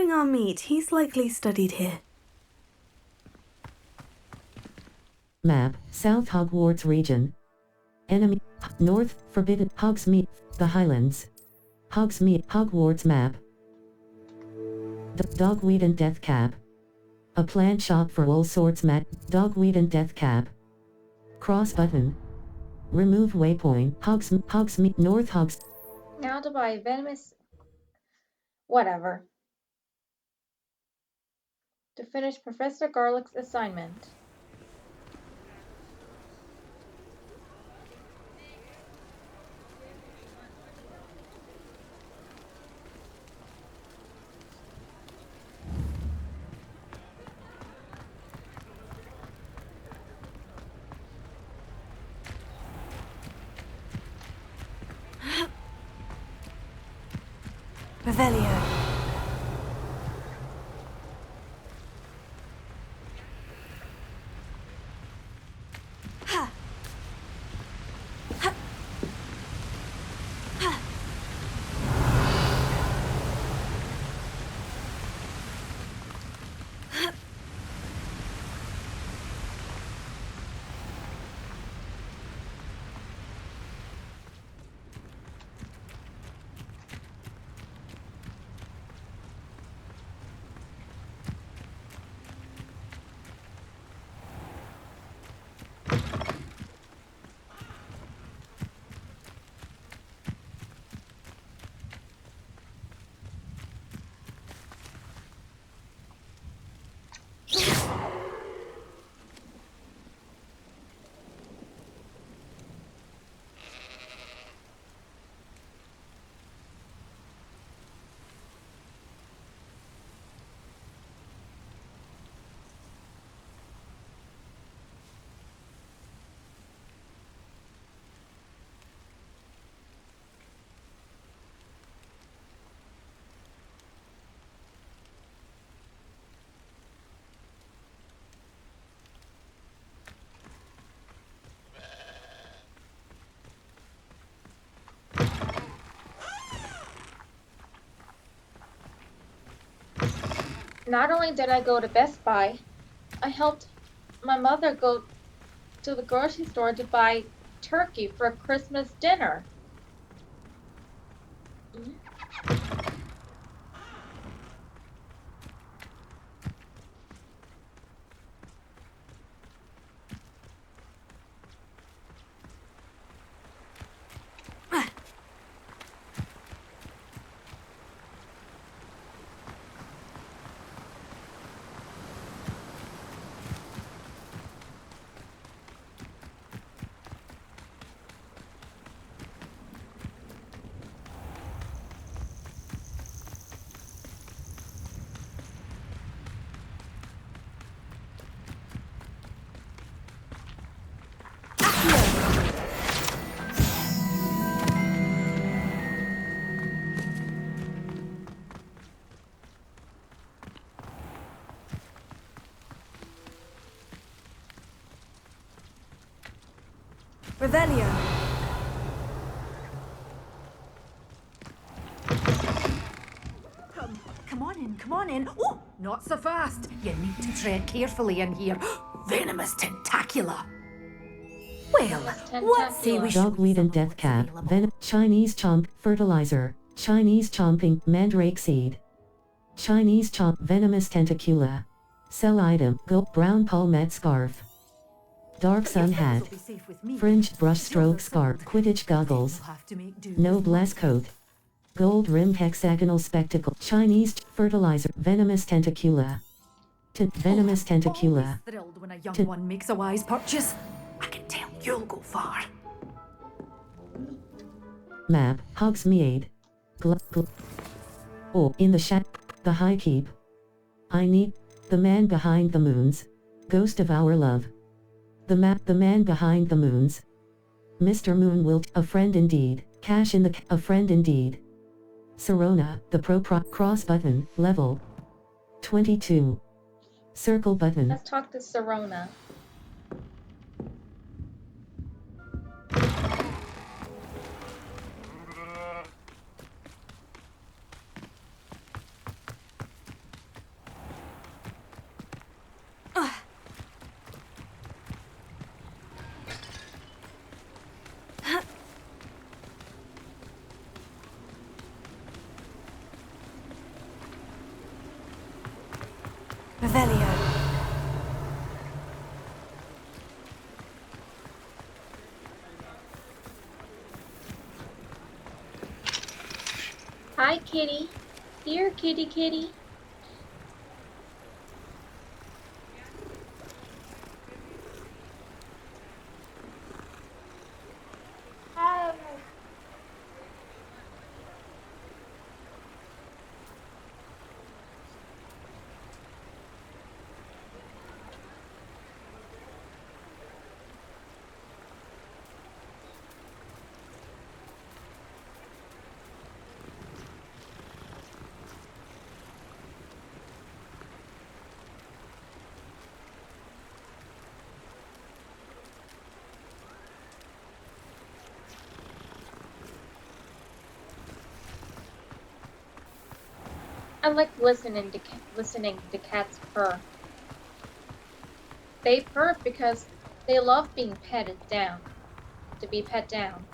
Considering our meet, he's likely studied here. Map, South Hogwarts region. Enemy, North, Forbidden, Hogsmeade, the Highlands. Hogsmeade, Hogwarts map. Dogweed and Deathcap. A plant shop for all sorts Dogweed and Deathcap. Cross button. Remove waypoint, Hogsmeade, North Hogs. Now to buy venomous... whatever. To finish Professor Garlick's assignment. Revelio. Not only did I go to Best Buy, I helped my mother go to the grocery store to buy turkey for Christmas dinner. Revelio. Come on in. Oh, not so fast. You need to tread carefully in here. Venomous tentacula. Well, what say we Dogweed and Deathcap, Chinese chomp, fertilizer, Chinese chomping, mandrake seed. Chinese chomp, venomous tentacula. Sell item, gold brown palmette scarf. Dark sun hat. Fringed brushstroke scarf, Quidditch goggles. Noblesse coat. Gold rimmed hexagonal spectacle, Chinese fertilizer, venomous tentacula. Venomous tentacula. Thrilled when a young one makes a wise purchase. I can tell you'll go far. Map, Hogsmeade. Oh, in the the High Keep. I need the man behind the moons. Ghost of our love. The man behind the moons. Mr. Moon will a friend indeed. Cash in a friend indeed. Serona, the cross button, level 22. Circle button. Let's talk to Serona. Hi, kitty. Here, kitty kitty. I like listening to cats purr. They purr because they love being petted down, to be pet down.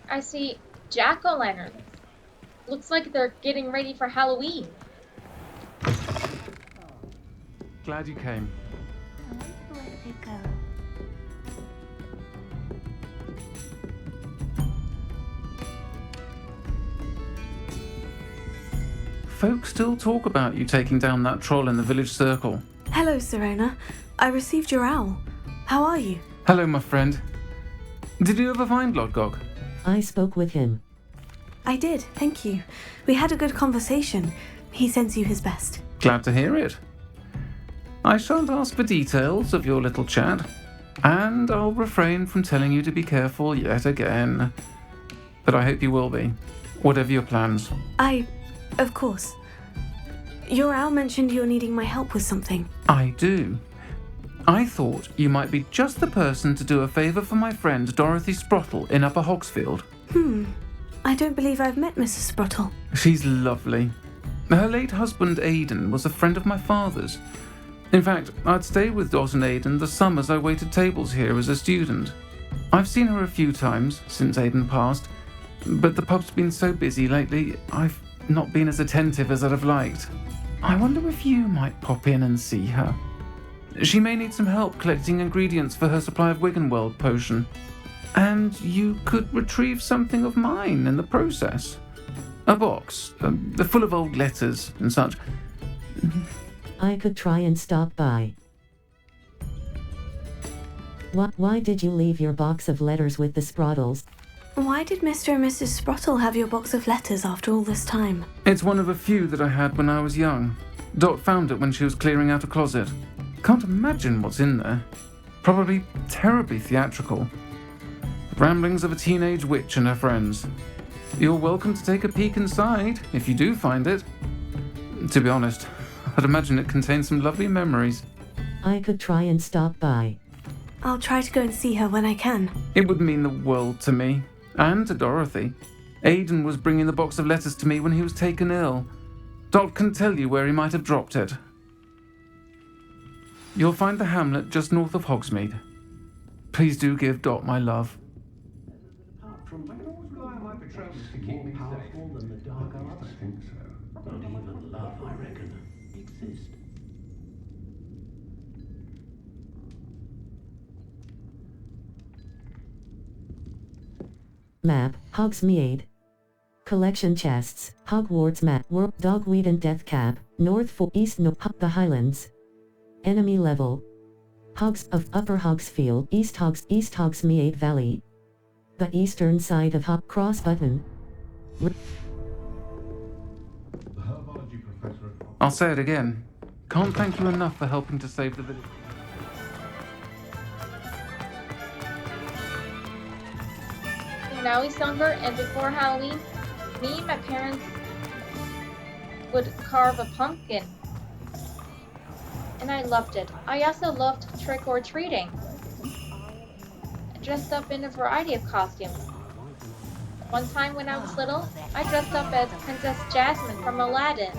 I see jack-o'-lanterns. Looks like they're getting ready for Halloween. Glad you came. Where did it go? Folks still talk about you taking down that troll in the village circle. Hello, Serena. I received your owl. How are you? Hello, my friend. Did you ever find Lodgok? I spoke with him. I did, thank you. We had a good conversation. He sends you his best. Glad to hear it. I shan't ask for details of your little chat, and I'll refrain from telling you to be careful yet again. But I hope you will be, whatever your plans. Of course. Your owl mentioned you're needing my help with something. I do. I thought you might be just the person to do a favour for my friend Dorothy Sprottle in Upper Hogsfield. I don't believe I've met Mrs. Sprottle. She's lovely. Her late husband Aidan was a friend of my father's. In fact, I'd stayed with Dot and Aidan the summers I waited tables here as a student. I've seen her a few times since Aidan passed, but the pub's been so busy lately, I've not been as attentive as I'd have liked. I wonder if you might pop in and see her. She may need some help collecting ingredients for her supply of Wiggenweld potion. And you could retrieve something of mine in the process. A box, full of old letters and such. I could try and stop by. Why did you leave your box of letters with the Sprottles? Why did Mr. and Mrs. Sprottle have your box of letters after all this time? It's one of a few that I had when I was young. Dot found it when she was clearing out a closet. Can't imagine what's in there. Probably terribly theatrical. Ramblings of a teenage witch and her friends. You're welcome to take a peek inside, if you do find it. To be honest, I'd imagine it contains some lovely memories. I could try and stop by. I'll try to go and see her when I can. It would mean the world to me, and to Dorothy. Aidan was bringing the box of letters to me when he was taken ill. Dot can tell you where he might have dropped it. You'll find the hamlet just north of Hogsmeade. Please do give Dot my love. Map, Hogsmeade. Collection chests, Hogwarts map, Dogweed and Deathcap, North for East the Highlands. Enemy level. Upper Hogsfield, East Hogsmeade Valley. The eastern side of Cross Button. I'll say it again. Can't thank you enough for helping to save the village. When I was younger and before Halloween, me and my parents would carve a pumpkin. And I loved it. I also loved trick-or-treating. I dressed up in a variety of costumes. One time when I was little, I dressed up as Princess Jasmine from Aladdin.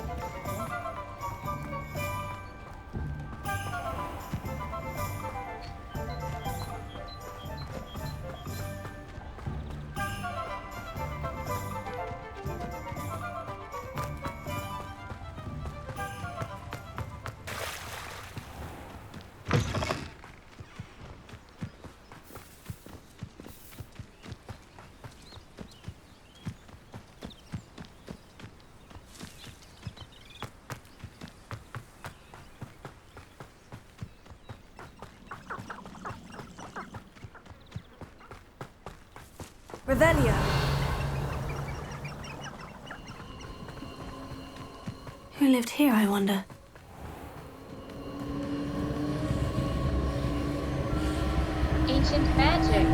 Revelio. Who lived here, I wonder? Ancient magic.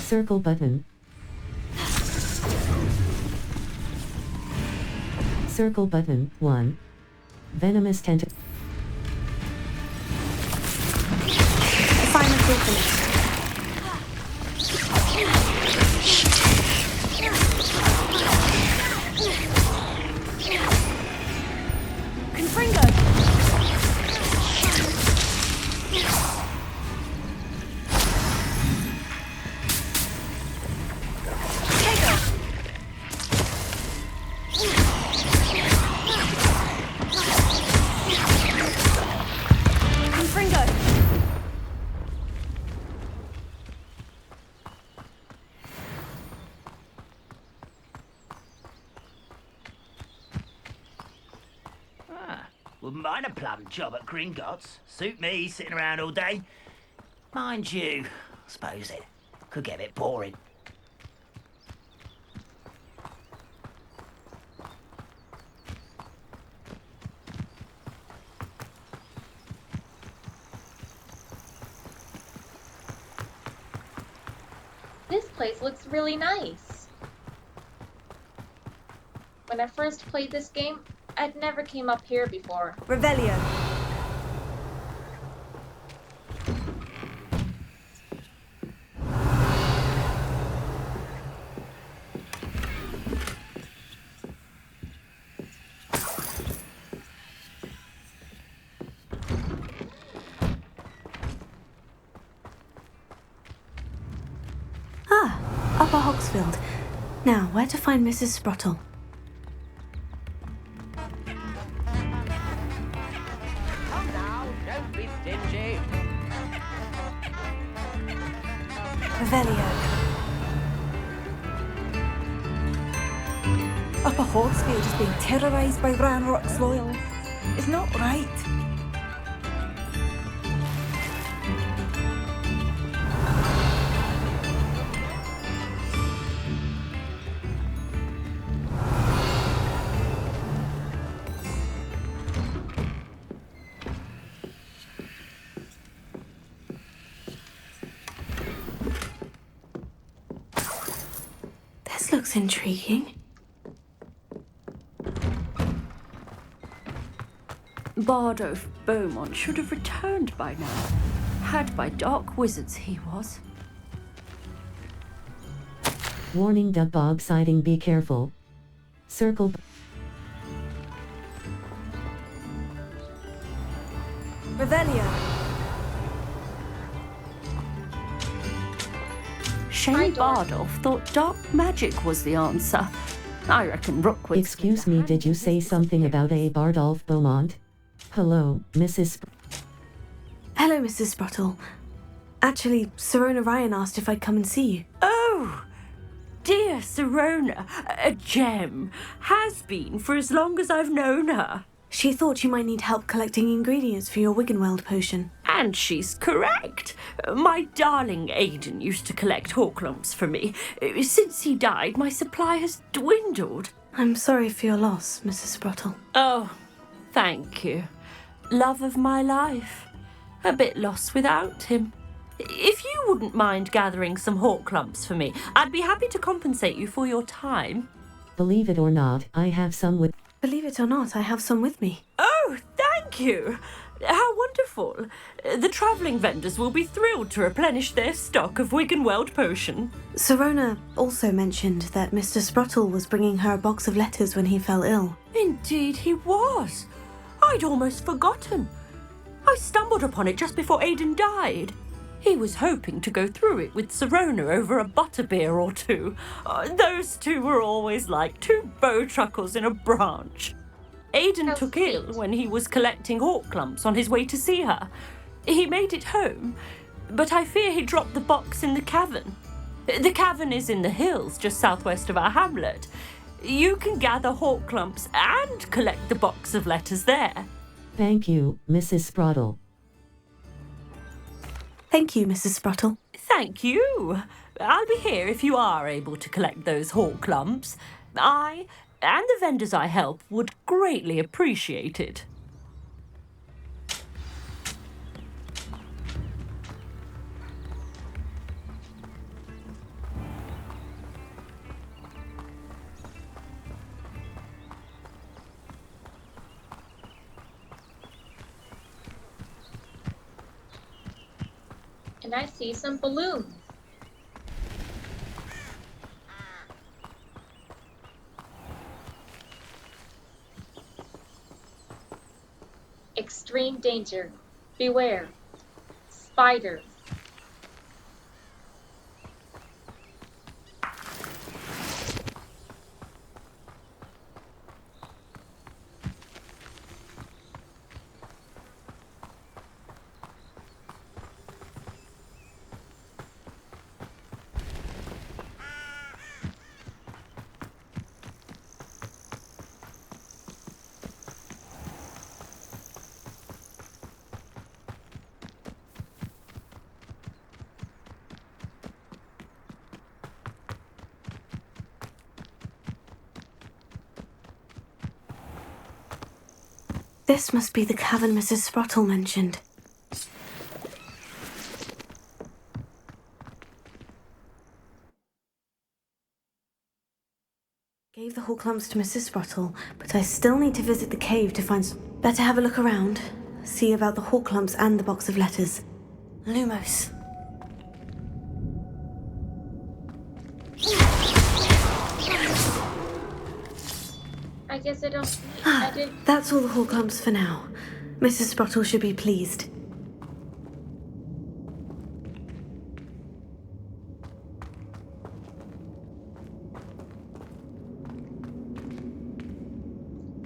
Circle button. Circle button 1. Venomous tentacle. Final filter. Wouldn't mind a plum job at Gringotts. Suit me, sitting around all day. Mind you, I suppose it could get a bit boring. This place looks really nice. When I first played this game, I'd never came up here before. Revelio. Ah, Upper Hogsfield. Now, where to find Mrs. Sprottle? Revelio. Upper Hogsfield is being terrorised by Ranrock's loyals. It's not right. This looks intriguing. Bardolph Beaumont should have returned by now. Had by dark wizards he was. Warning, bog siding, be careful. Circle. Revelio. Shane Bardolph thought dark magic was the answer. I reckon Rookwood. Excuse me, did you say something about a Bardolph Beaumont? Hello, Mrs. Hello, Mrs. Sprottle. Actually, Sirona Ryan asked if I'd come and see you. Oh, dear Sirona, a gem. Has been for as long as I've known her. She thought you might need help collecting ingredients for your Wiggenweld potion. And she's correct. My darling Aidan used to collect Horklumps for me. Since he died, my supply has dwindled. I'm sorry for your loss, Mrs. Sprottle. Oh, thank you. Love of my life. A bit lost without him. If you wouldn't mind gathering some hawk clumps for me, I'd be happy to compensate you for your time. Believe it or not, I have some with... Believe it or not, I have some with me. Oh, thank you! How wonderful. The travelling vendors will be thrilled to replenish their stock of Wiggenweld potion. Sirona also mentioned that Mr. Sprottle was bringing her a box of letters when he fell ill. Indeed he was. I'd almost forgotten. I stumbled upon it just before Aidan died. He was hoping to go through it with Sirona over a butterbeer or two. Those two were always like two bowtruckles in a branch. Aidan took ill when he was collecting hawk clumps on his way to see her. He made it home, but I fear he dropped the box in the cavern. The cavern is in the hills just southwest of our hamlet. You can gather hawk clumps and collect the box of letters there. Thank you, Mrs. Sprottle. Thank you, Mrs. Sprottle. Thank you. I'll be here if you are able to collect those hawk clumps. I and the vendors I help would greatly appreciate it. And I see some balloons. Extreme danger. Beware. Spiders. This must be the cavern Mrs. Sprottle mentioned. Gave the hawk clumps to Mrs. Sprottle, but I still need to visit the cave to find some... Better have a look around. See about the hawk clumps and the box of letters. Lumos. I guess I don't... That's all the hawk clumps for now. Mrs. Sprottle should be pleased.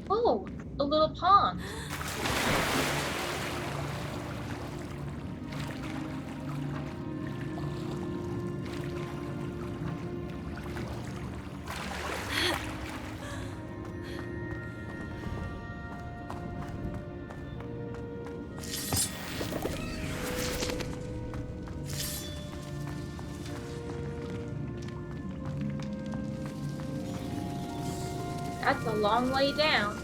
Oh, a little pond. That's a long way down.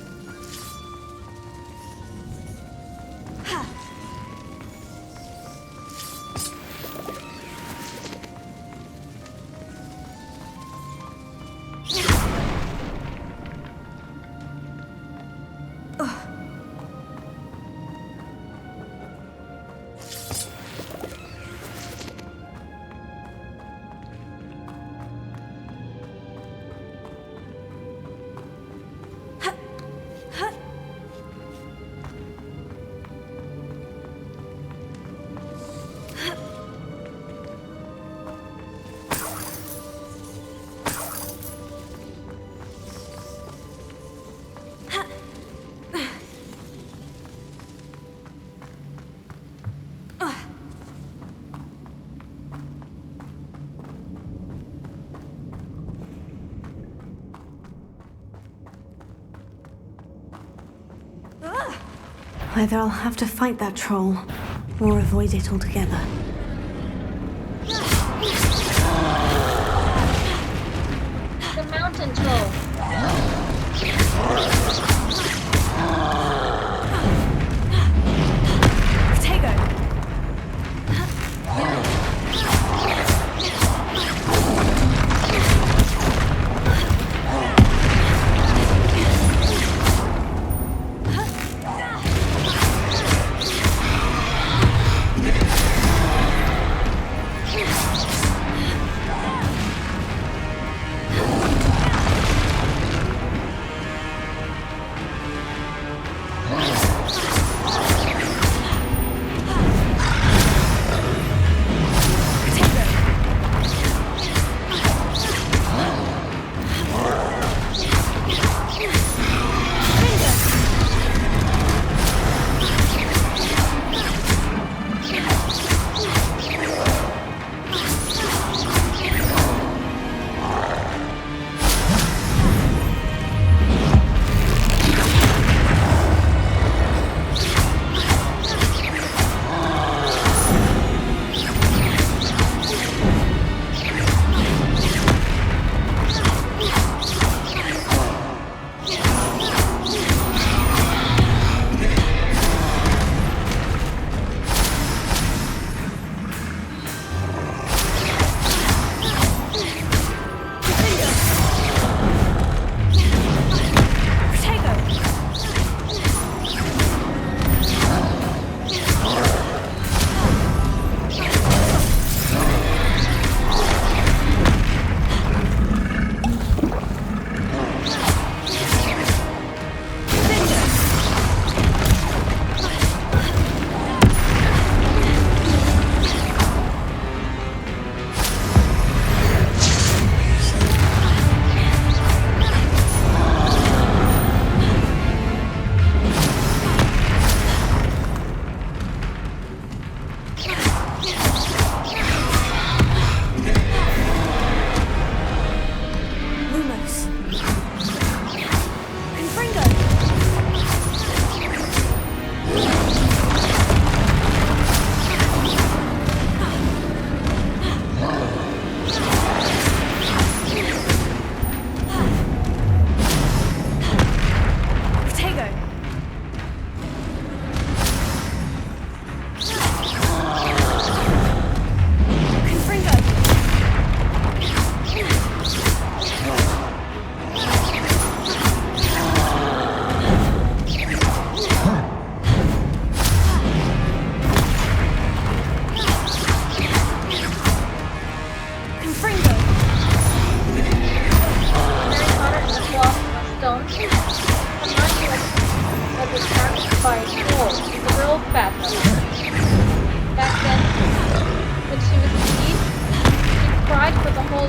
Either I'll have to fight that troll, or avoid it altogether. The mountain troll. Tego!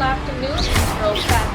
afternoon, Stroll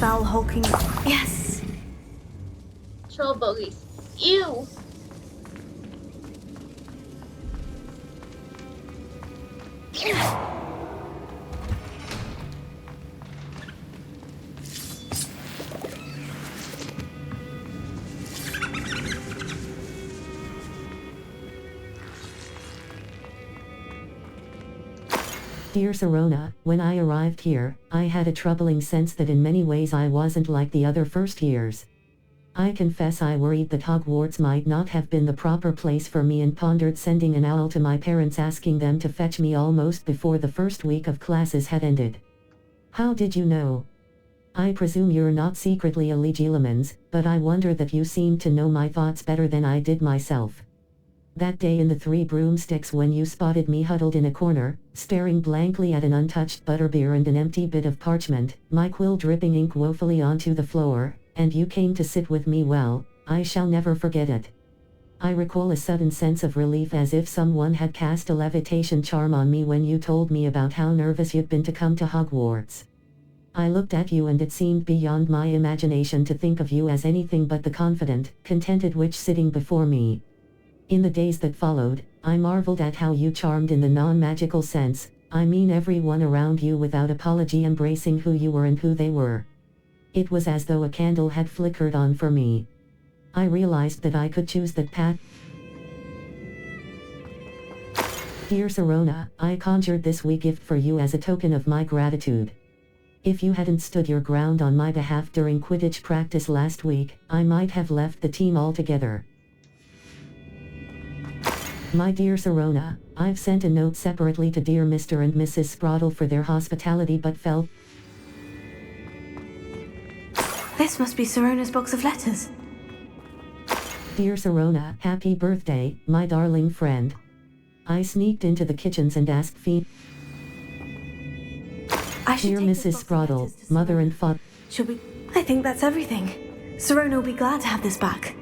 foul hulking. Yes! Troll bullies. Ew! Dear Sirona, when I arrived here, I had a troubling sense that in many ways I wasn't like the other first years. I confess I worried that Hogwarts might not have been the proper place for me and pondered sending an owl to my parents asking them to fetch me almost before the first week of classes had ended. How did you know? I presume you're not secretly a Legilimens, but I wonder that you seem to know my thoughts better than I did myself. That day in the Three Broomsticks when you spotted me huddled in a corner, staring blankly at an untouched butterbeer and an empty bit of parchment, my quill dripping ink woefully onto the floor, and you came to sit with me, well, I shall never forget it. I recall a sudden sense of relief as if someone had cast a levitation charm on me when you told me about how nervous you'd been to come to Hogwarts. I looked at you and it seemed beyond my imagination to think of you as anything but the confident, contented witch sitting before me. In the days that followed, I marveled at how you charmed in the non-magical sense, I mean everyone around you without apology, embracing who you were and who they were. It was as though a candle had flickered on for me. I realized that I could choose that path. Dear Sirona, I conjured this wee gift for you as a token of my gratitude. If you hadn't stood your ground on my behalf during Quidditch practice last week, I might have left the team altogether. My dear Sirona, I've sent a note separately to dear Mr. and Mrs. Sprottle for their hospitality but felt... This must be Sirona's box of letters. Dear Sirona, happy birthday, my darling friend. I sneaked into the kitchens and asked Dear Mrs. Sprottle, mother and father... Should we? I think that's everything. Sirona will be glad to have this back.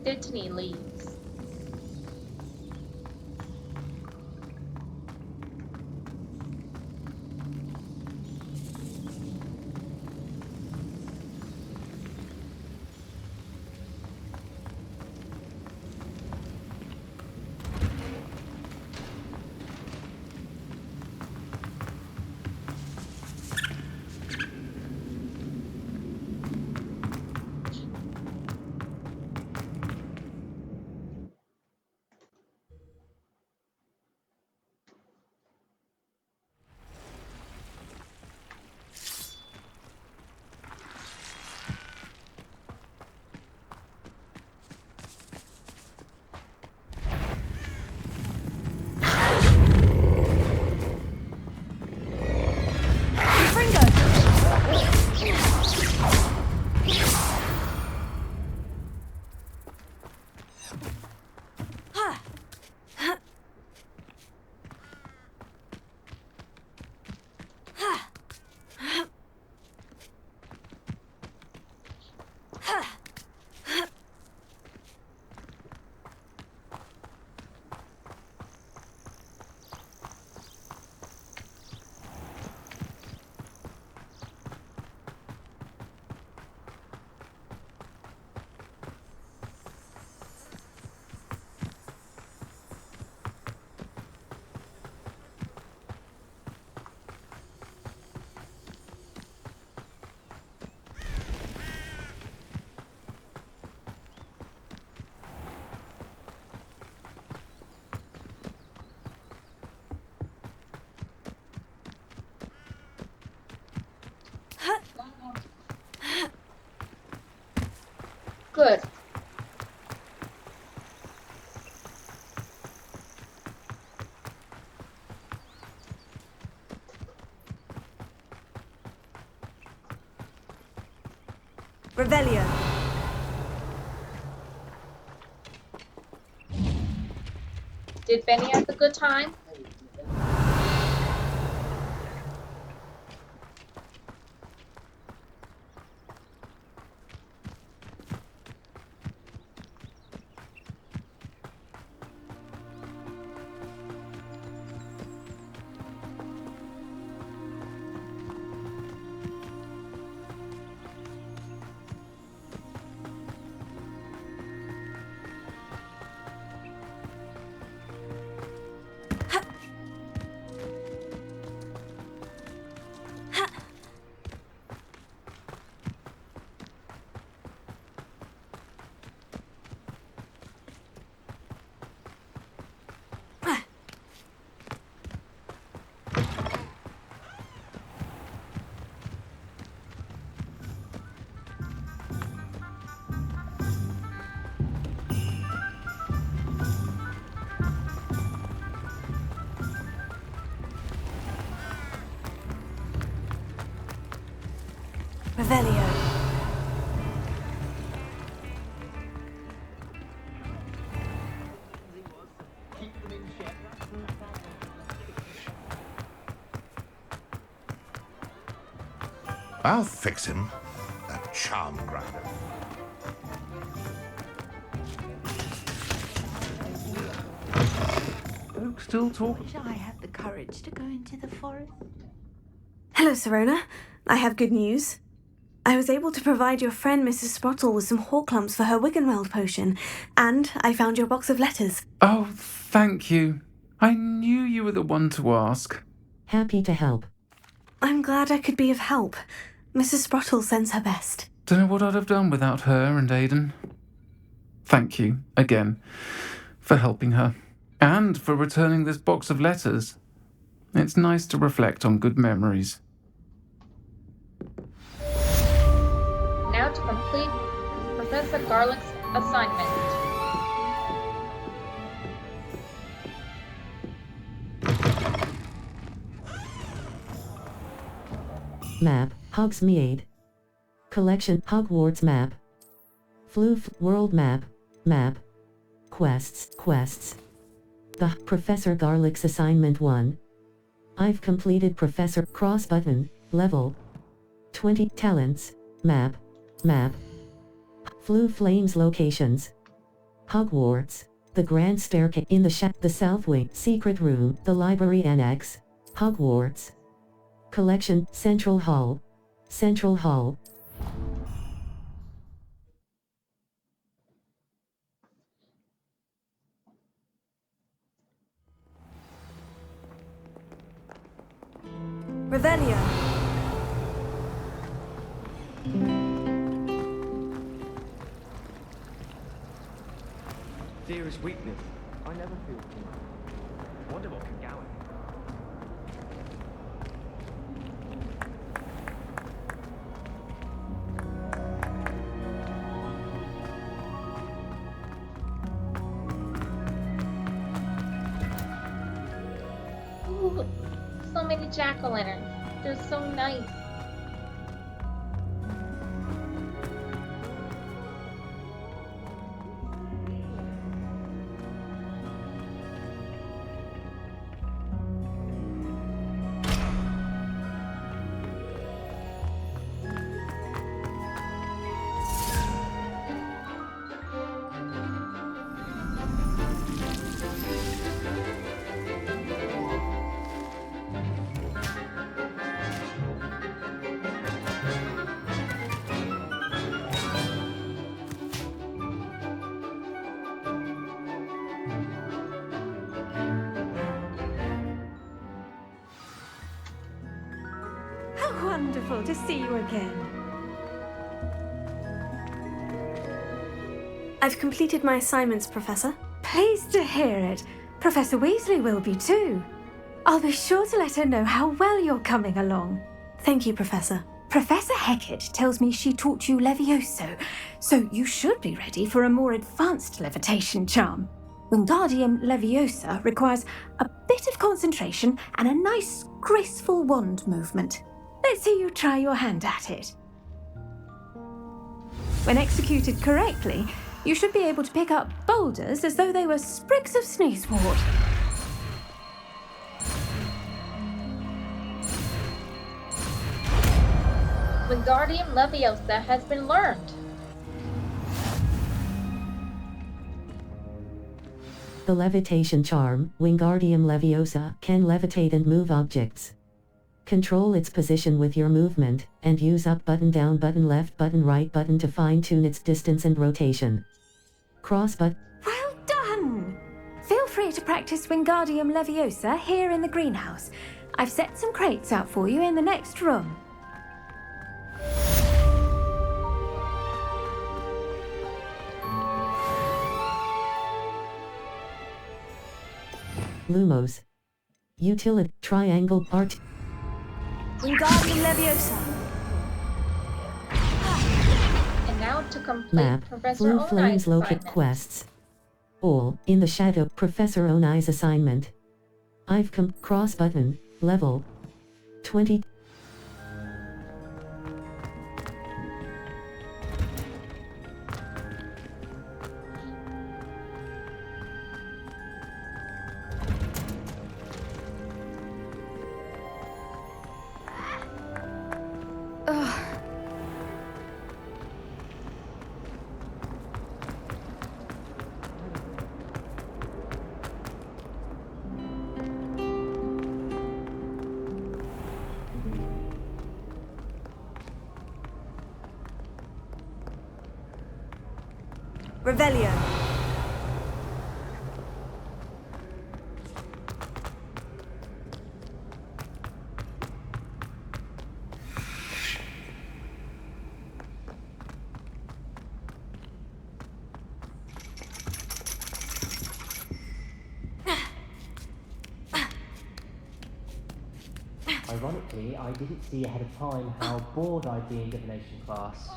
Dittany leaves. Good. Revelio. Did Benny have a good time? Revelio. I'll fix him, that charm grinder. Oak still talk. Wish I had the courage to go into the forest. Hello, Serona. I have good news. I was able to provide your friend Mrs. Sprottle with some Horklumps for her Wiggenweld potion, and I found your box of letters. Oh, thank you. I knew you were the one to ask. Happy to help. I'm glad I could be of help. Mrs. Sprottle sends her best. Don't know what I'd have done without her and Aidan. Thank you, again, for helping her. And for returning this box of letters. It's nice to reflect on good memories. Now to complete Professor Garlick's assignment. Map, Hogsmeade. Collection, Hogwarts map. Floof, world map, map. Quests. The Professor Garlick's assignment 1. I've completed Professor Cross button, level 20 talents, map. Floo Flames locations. Hogwarts, the Grand Staircase in the South Wing, Secret Room, the Library Annex, Hogwarts. Collection, Central Hall. Revelio. Fear is weakness. I never feel fear. Wonder what can go in. Ooh, so many jack-o'-lanterns. They're so nice. Wonderful to see you again. I've completed my assignments, Professor. Pleased to hear it. Professor Weasley will be too. I'll be sure to let her know how well you're coming along. Thank you, Professor. Professor Hecat tells me she taught you Levioso, so you should be ready for a more advanced levitation charm. Wingardium Leviosa requires a bit of concentration and a nice, graceful wand movement. Let's see you try your hand at it. When executed correctly, you should be able to pick up boulders as though they were sprigs of sneezewort. Wingardium Leviosa has been learned. The levitation charm, Wingardium Leviosa, can levitate and move objects. Control its position with your movement, and use up button, down button, left button, right button to fine-tune its distance and rotation. Cross button. Well done! Feel free to practice Wingardium Leviosa here in the greenhouse. I've set some crates out for you in the next room. Lumos. Utility. Triangle. Art. Wingardium Leviosa. And now to complete Map. Professor Blue Onai's Flames locate assignment. quests. All in the shadow. Professor Onai's assignment. I've come. Cross button. Level 20. Revelio. Ironically, I didn't see ahead of time how bored I'd be in divination class.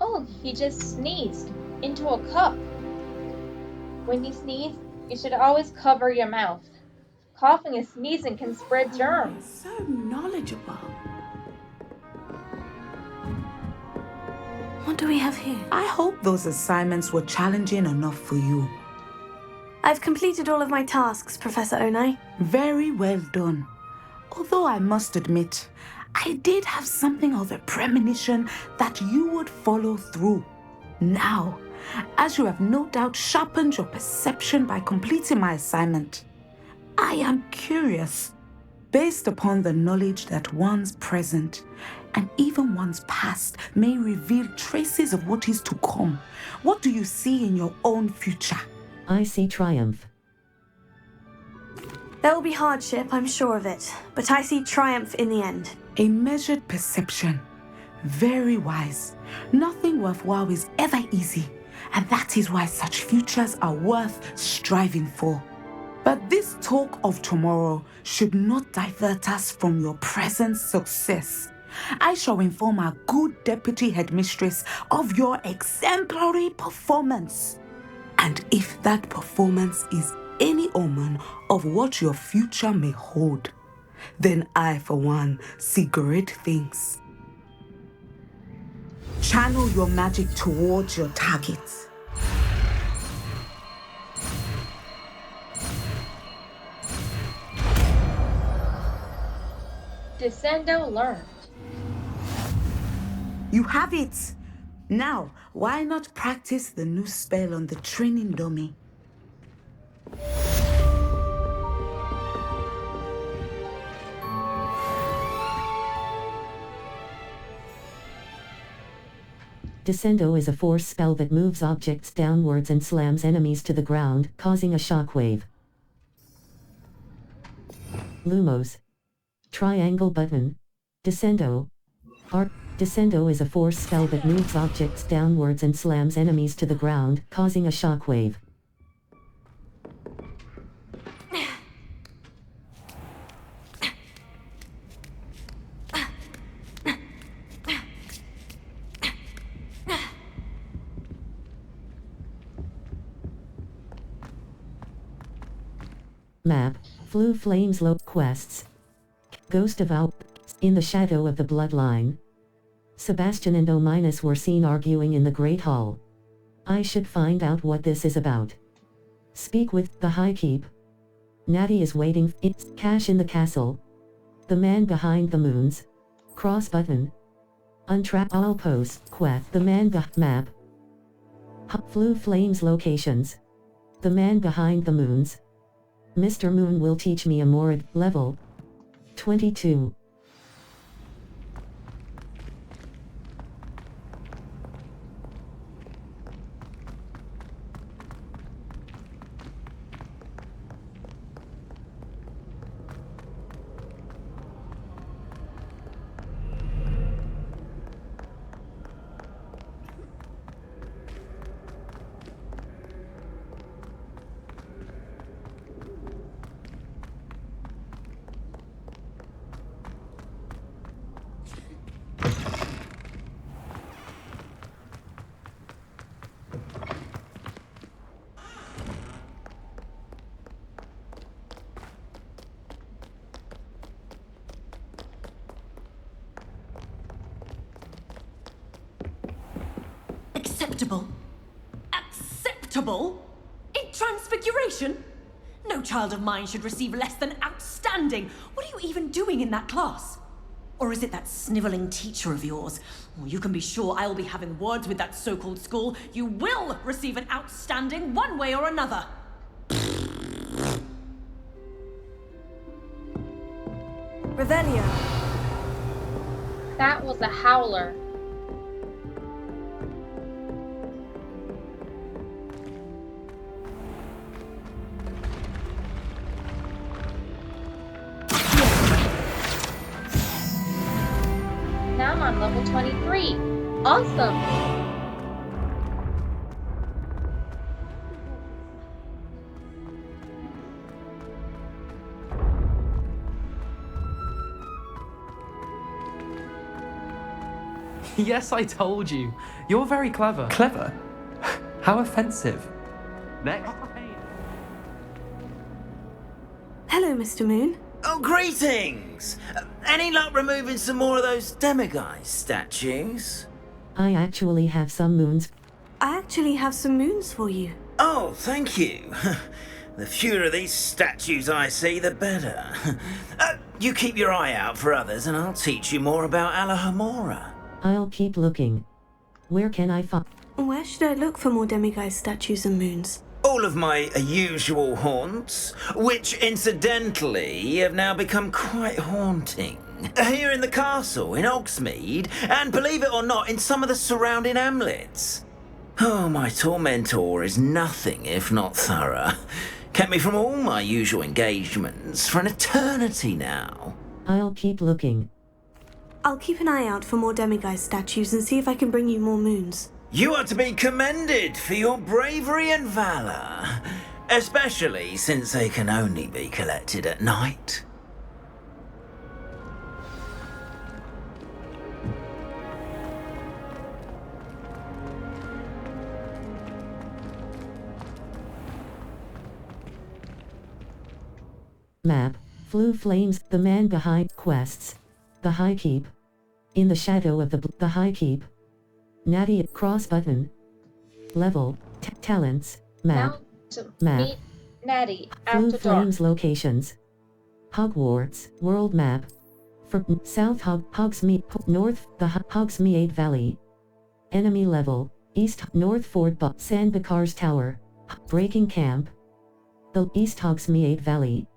Oh, he just sneezed into a cup. When you sneeze, you should always cover your mouth. Coughing and sneezing can spread germs. So knowledgeable. What do we have here? I hope those assignments were challenging enough for you. I've completed all of my tasks, Professor Onai. Very well done. Although I must admit, I did have something of a premonition that you would follow through. Now, as you have no doubt sharpened your perception by completing my assignment, I am curious, based upon the knowledge that one's present and even one's past may reveal traces of what is to come. What do you see in your own future? I see triumph. There will be hardship, I'm sure of it, but I see triumph in the end. A measured perception. Very wise. Nothing worthwhile is ever easy, and that is why such futures are worth striving for. But this talk of tomorrow should not divert us from your present success. I shall inform our good deputy headmistress of your exemplary performance. And if that performance is any omen of what your future may hold, then I, for one, see great things. Channel your magic towards your targets. Descendo learned. You have it! Now, why not practice the new spell on the training dummy? Descendo is a force spell that moves objects downwards and slams enemies to the ground, causing a shockwave. Lumos. Triangle button. Descendo. Descendo is a force spell that moves objects downwards and slams enemies to the ground, causing a shockwave. Map. Flew Flames Low Quests. Ghost of Al. In the Shadow of the Bloodline. Sebastian and Ominus were seen arguing in the Great Hall. I should find out what this is about. Speak with the High Keep. Natty is waiting. It's Cash in the Castle. The Man Behind the Moons. Cross button. Untrap all posts. Quest. The Man Map. Flew Flames Locations. The Man Behind the Moons. Mr. Moon will teach me a more level 22. Acceptable? Acceptable? In Transfiguration? No child of mine should receive less than outstanding. What are you even doing in that class? Or is it that snivelling teacher of yours? Well, you can be sure I will be having words with that so-called school. You will receive an outstanding one way or another. Revelio. That was a howler. Now I'm on level 23. Awesome! Yes, I told you. You're very clever. Clever? How offensive. Next. Hello, Mr. Moon. Oh, greetings! Any luck removing some more of those demiguise statues? I actually have some moons. I actually have some moons for you. Oh, thank you. The fewer of these statues I see, the better. You keep your eye out for others and I'll teach you more about Alahomora. I'll keep looking. Where can I find... Where should I look for more demiguise statues and moons? All of my usual haunts, which incidentally have now become quite haunting. Here in the castle, in Hogsmeade, and believe it or not, in some of the surrounding hamlets. Oh, my tormentor is nothing if not thorough. Kept me from all my usual engagements for an eternity now. I'll keep looking. I'll keep an eye out for more demiguise statues and see if I can bring you more moons. You are to be commended for your bravery and valor, especially since they can only be collected at night. Map. Flew Flames. The Man Behind Quests. The High Keep. In the Shadow of the High Keep. Natty cross button. Level. Talents. Map. Map. Meet Natty Flew after dark. Flames locations. Hogwarts. World map. For South Hogsmeade, North the Hogsmeade Valley. Enemy level, East North Fort Sandbakar's Tower. Breaking camp. The East Hogsmeade Valley.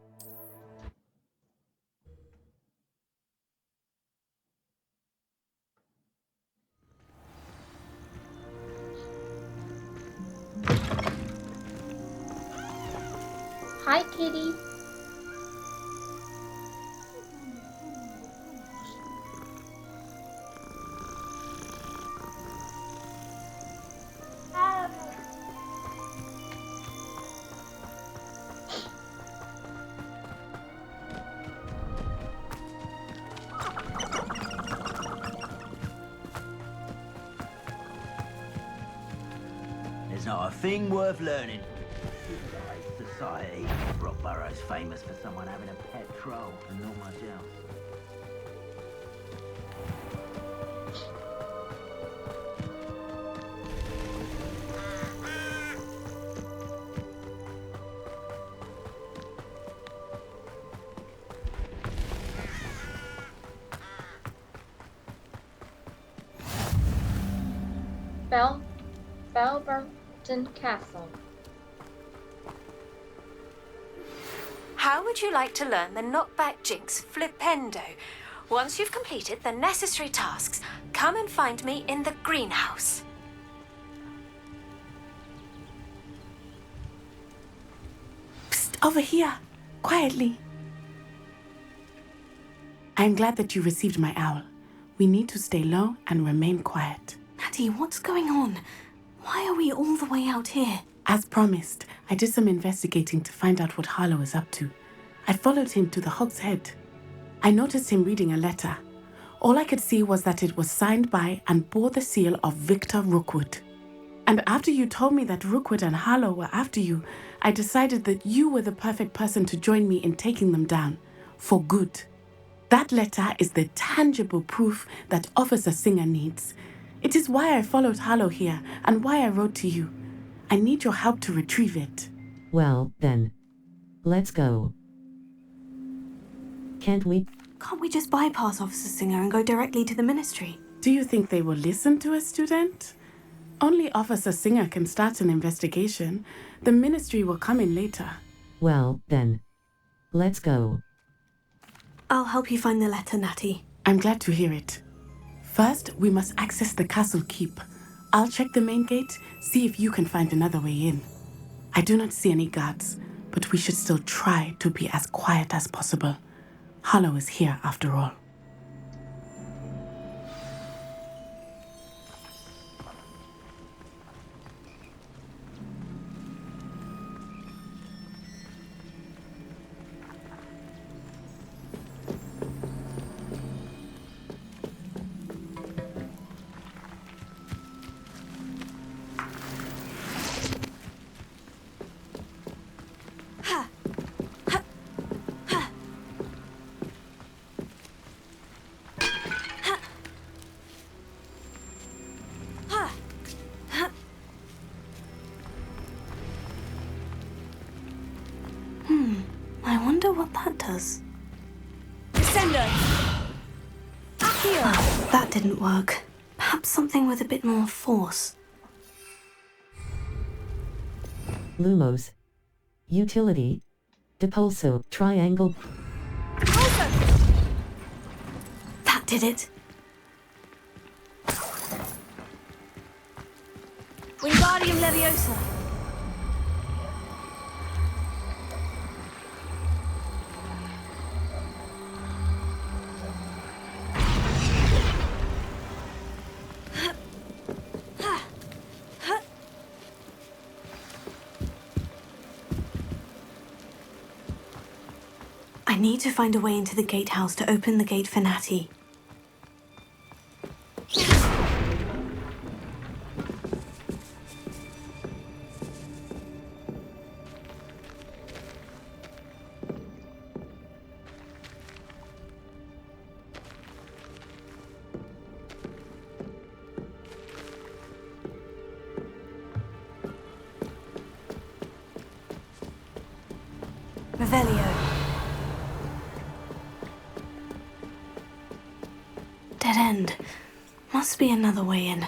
Hi, kitty. There's not a thing worth learning. Civilized society. Rockborough's famous for someone having a pet troll and not much else. Belverton Castle. How would you like to learn the knockback jinx flipendo? Once you've completed the necessary tasks, come and find me in the greenhouse. Psst, over here, quietly. I'm glad that you received my owl. We need to stay low and remain quiet. Natty, what's going on? Why are we all the way out here? As promised, I did some investigating to find out what Harlow is up to. I followed him to the Hog's Head. I noticed him reading a letter. All I could see was that it was signed by and bore the seal of Victor Rookwood. And after you told me that Rookwood and Harlow were after you, I decided that you were the perfect person to join me in taking them down. For good. That letter is the tangible proof that Officer Singer needs. It is why I followed Harlow here and why I wrote to you. I need your help to retrieve it. Well, then. Let's go. Can't we just bypass Officer Singer and go directly to the ministry? Do you think they will listen to a student? Only Officer Singer can start an investigation. The ministry will come in later. Well, then. Let's go. I'll help you find the letter, Natty. I'm glad to hear it. First, we must access the castle keep. I'll check the main gate, see if you can find another way in. I do not see any guards, but we should still try to be as quiet as possible. Harlow is here after all. I wonder what that does. Descender! Oh, that didn't work. Perhaps something with a bit more force. Lumos. Utility. Depulso. Triangle. That did it. Wingardium Leviosa! I need to find a way into the gatehouse to open the gate for Natty. Revelio. must be another way in.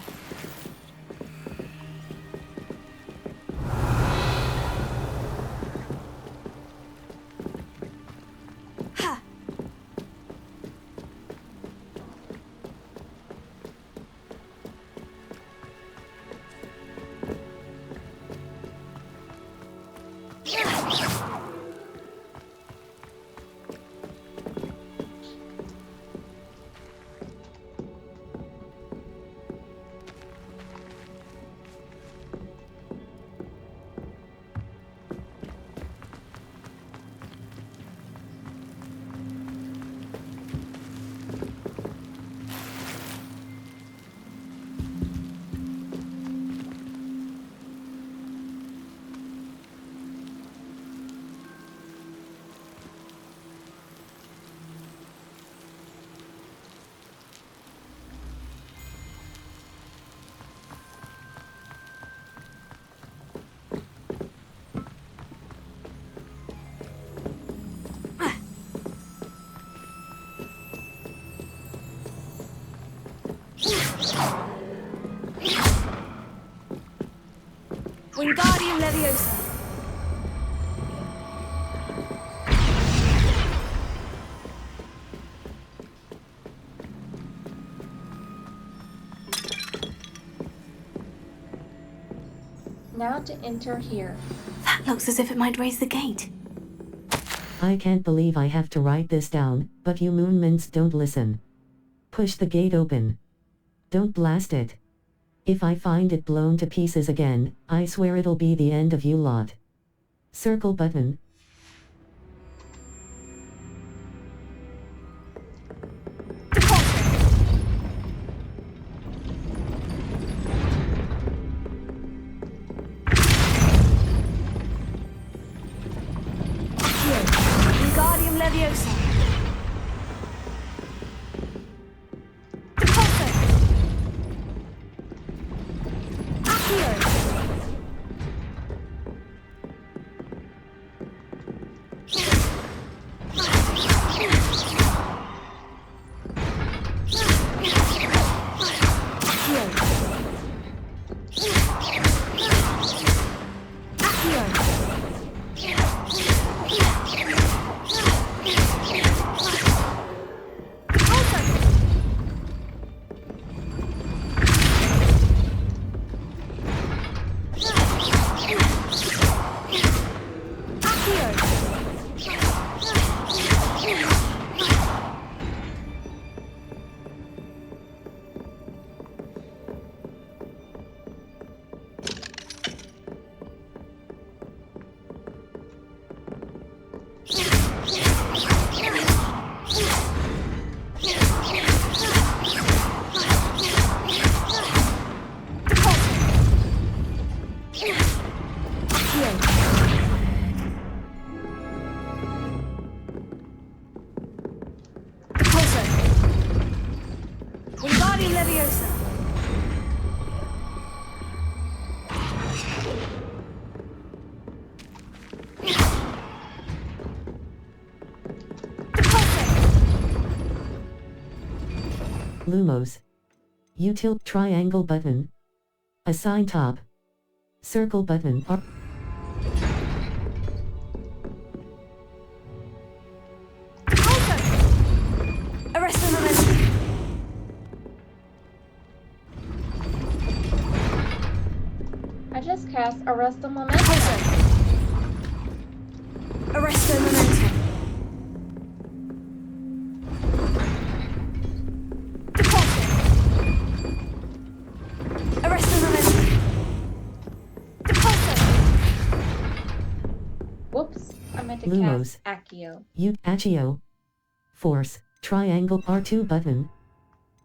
Wingardium Leviosa. Now to enter here. That looks as if it might raise the gate. I can't believe I have to write this down, but you moonments don't listen. Push the gate open. Don't blast it. If I find it blown to pieces again, I swear it'll be the end of you lot. Circle button. Wingardium Leviosa. Wingardium Leviosa. Lumos. Util triangle button. Assign top. Circle button. Arrest the momentum. I just cast Arrest the Momentum. Arrest the momentum. Arrest the momentum. Whoops, I meant to Lumos. cast Accio. Accio. Force. Triangle R2 button.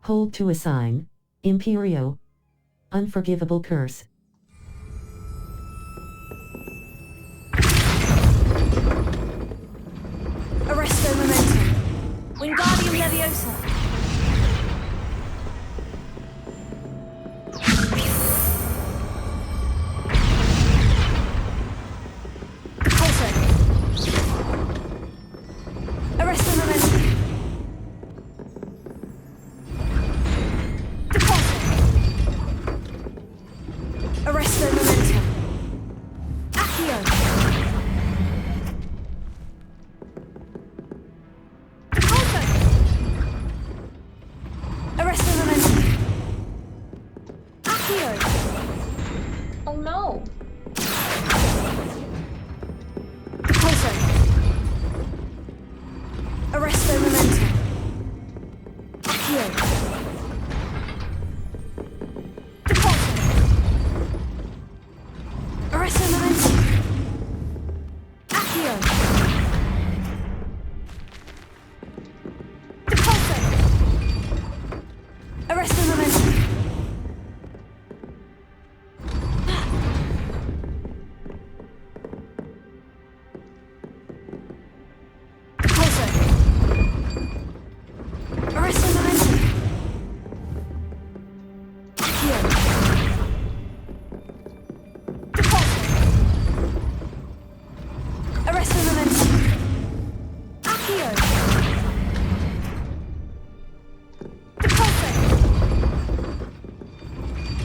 Hold to assign. Imperio. Unforgivable curse. Arrest the momentum. Wingardium Leviosa. Arrest the momentum. Deposit. no. Repulsor. Arresto Momentum. Accio. Repulsor. Arresto Momentum. Accio. Repulsor. Arresto Momentum.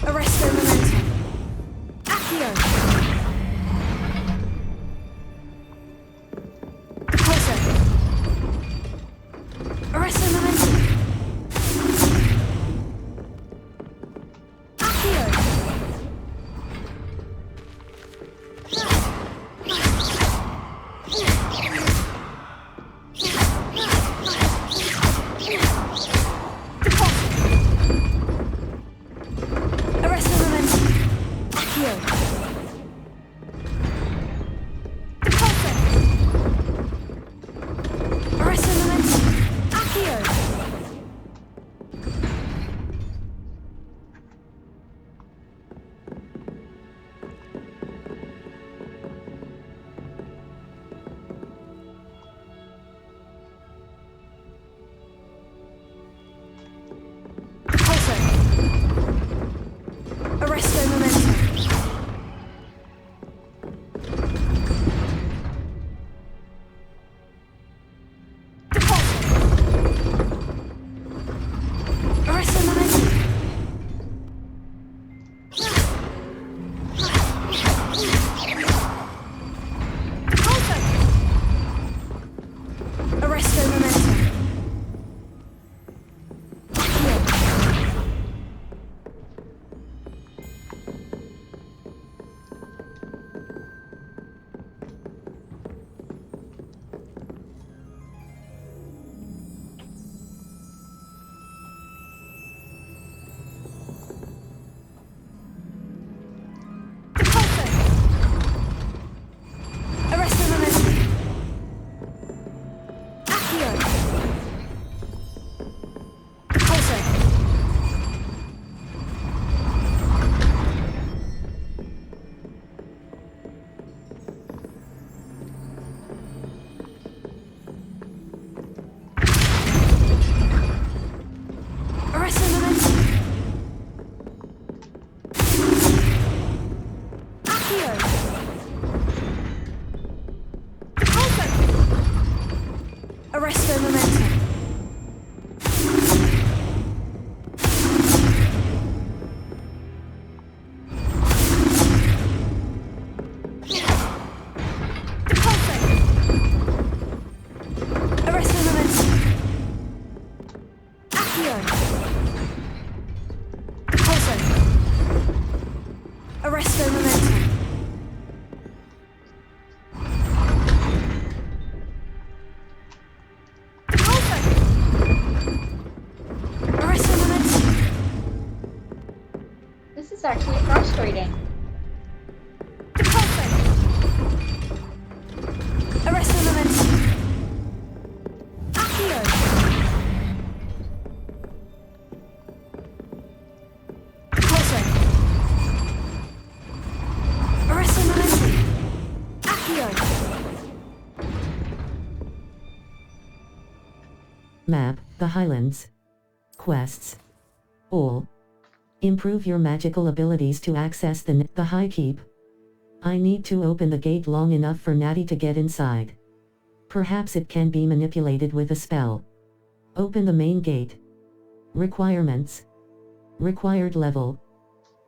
Arresto Momentum. Arresto Momentum. Accio. Repulsor. Arresto Momentum. This is actually frustrating. Arresto Momentum. Accio. Repulsor. Arresto Momentum. Accio. Map, the Highlands. Quests. All. Improve your magical abilities to access the High Keep. I need to open the gate long enough for Natty to get inside. Perhaps it can be manipulated with a spell. Open the main gate. Requirements. Required level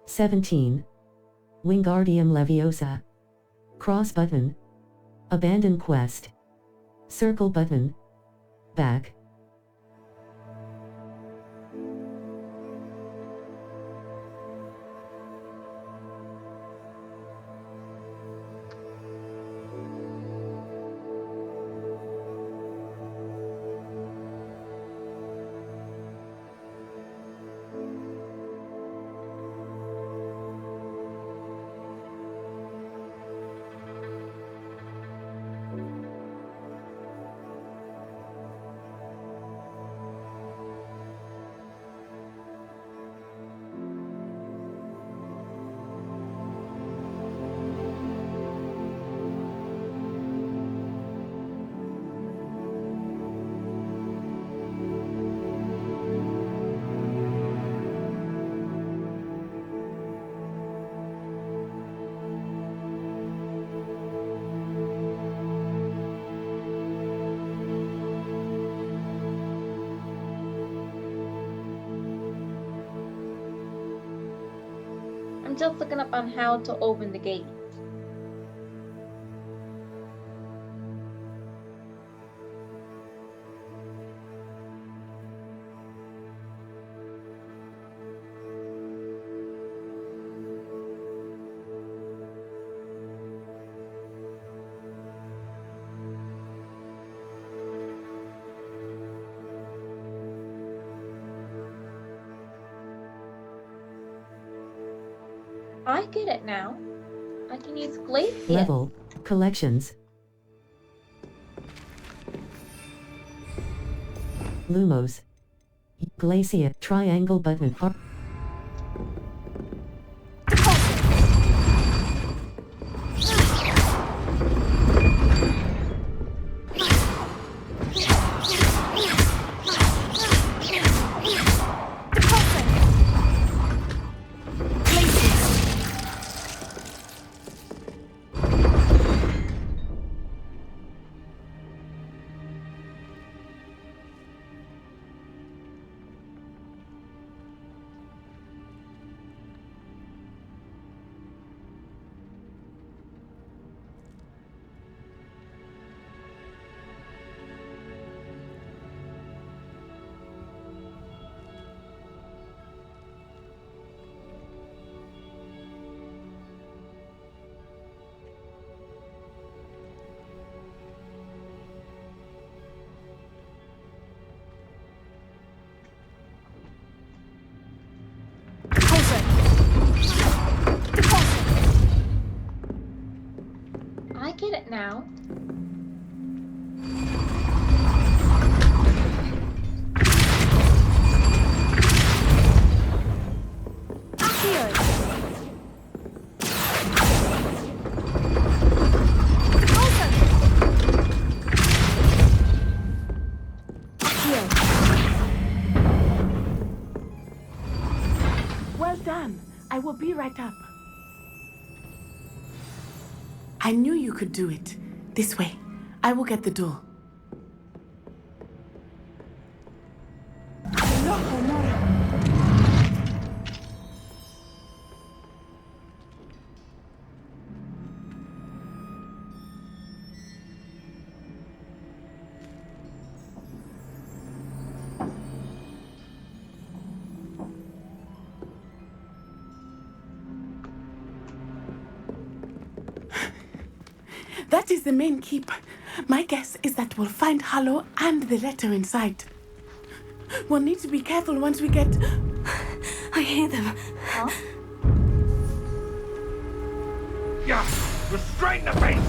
17. Wingardium Leviosa. Cross button. Abandon quest. Circle button. Back. I'm just looking up on how to open the gate. I get it now. I can use Glacius. Level. Collections. Lumos. Glacia. Triangle button. I get it now. Well done. I will be right up. I knew you could do it. This way. I will get the door. That is the main keep. My guess is that we'll find Hollow and the letter inside. We'll need to be careful once we get... I hear them. Huh? Yeah, restrain the beast!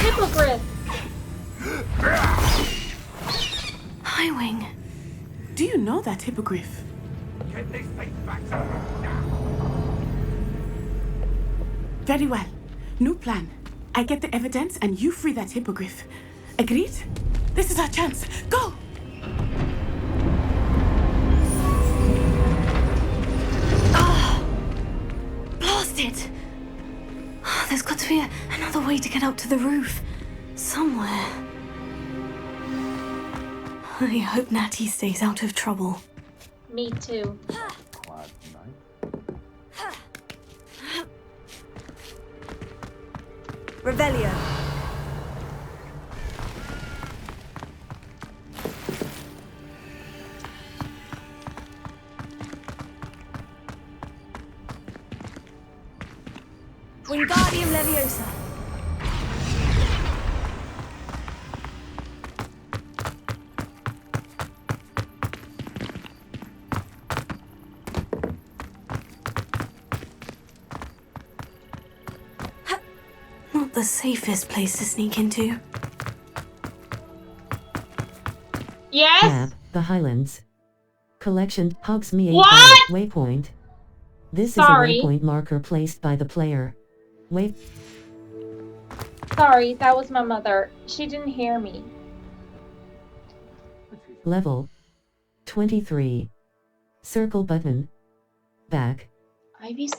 Hippogriff! Highwing. Do you know that hippogriff? Get this thing back to Very well. New plan. I get the evidence and you free that hippogriff. Agreed? This is our chance. Go! Blast it! There's got to be another way to get up to the roof. Somewhere. I hope Natty stays out of trouble. Me too. Revelio. Wingardium Leviosa. Not the safest place to sneak into. Yes? Map, the Highlands. Collection, Hogsmeade What? Waypoint. This Sorry. is a waypoint marker placed by the player. Sorry, that was my mother. She didn't hear me. Level 23. Circle button. Back. Ivy.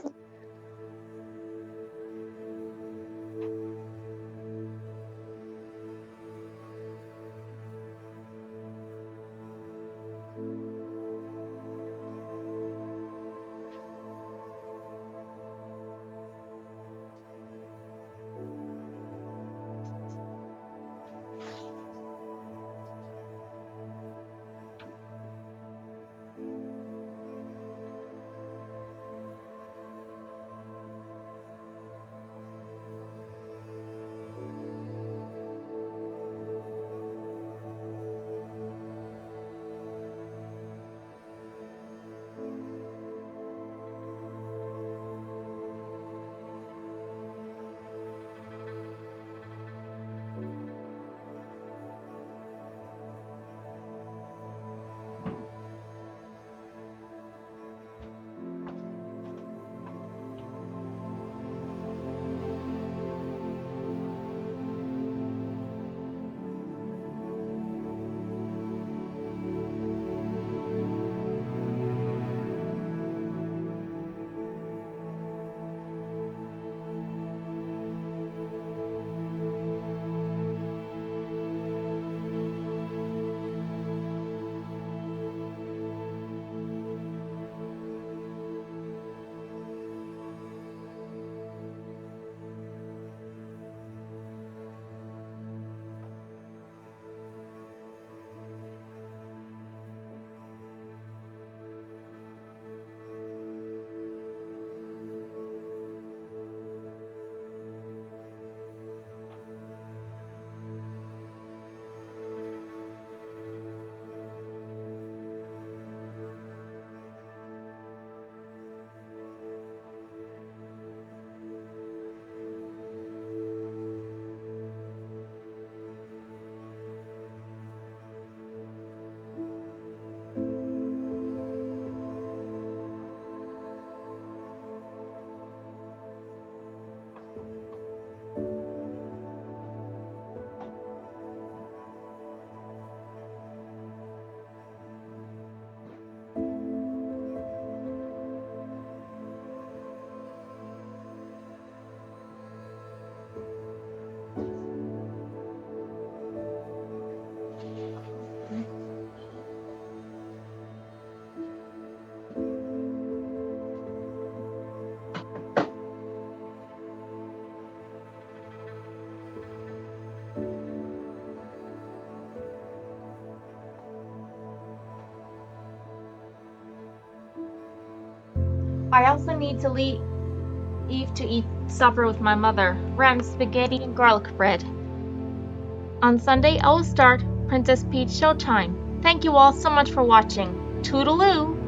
I also need to leave to eat supper with my mother, ram spaghetti and garlic bread. On Sunday, I will start Princess Peach Showtime. Thank you all so much for watching. Toodaloo!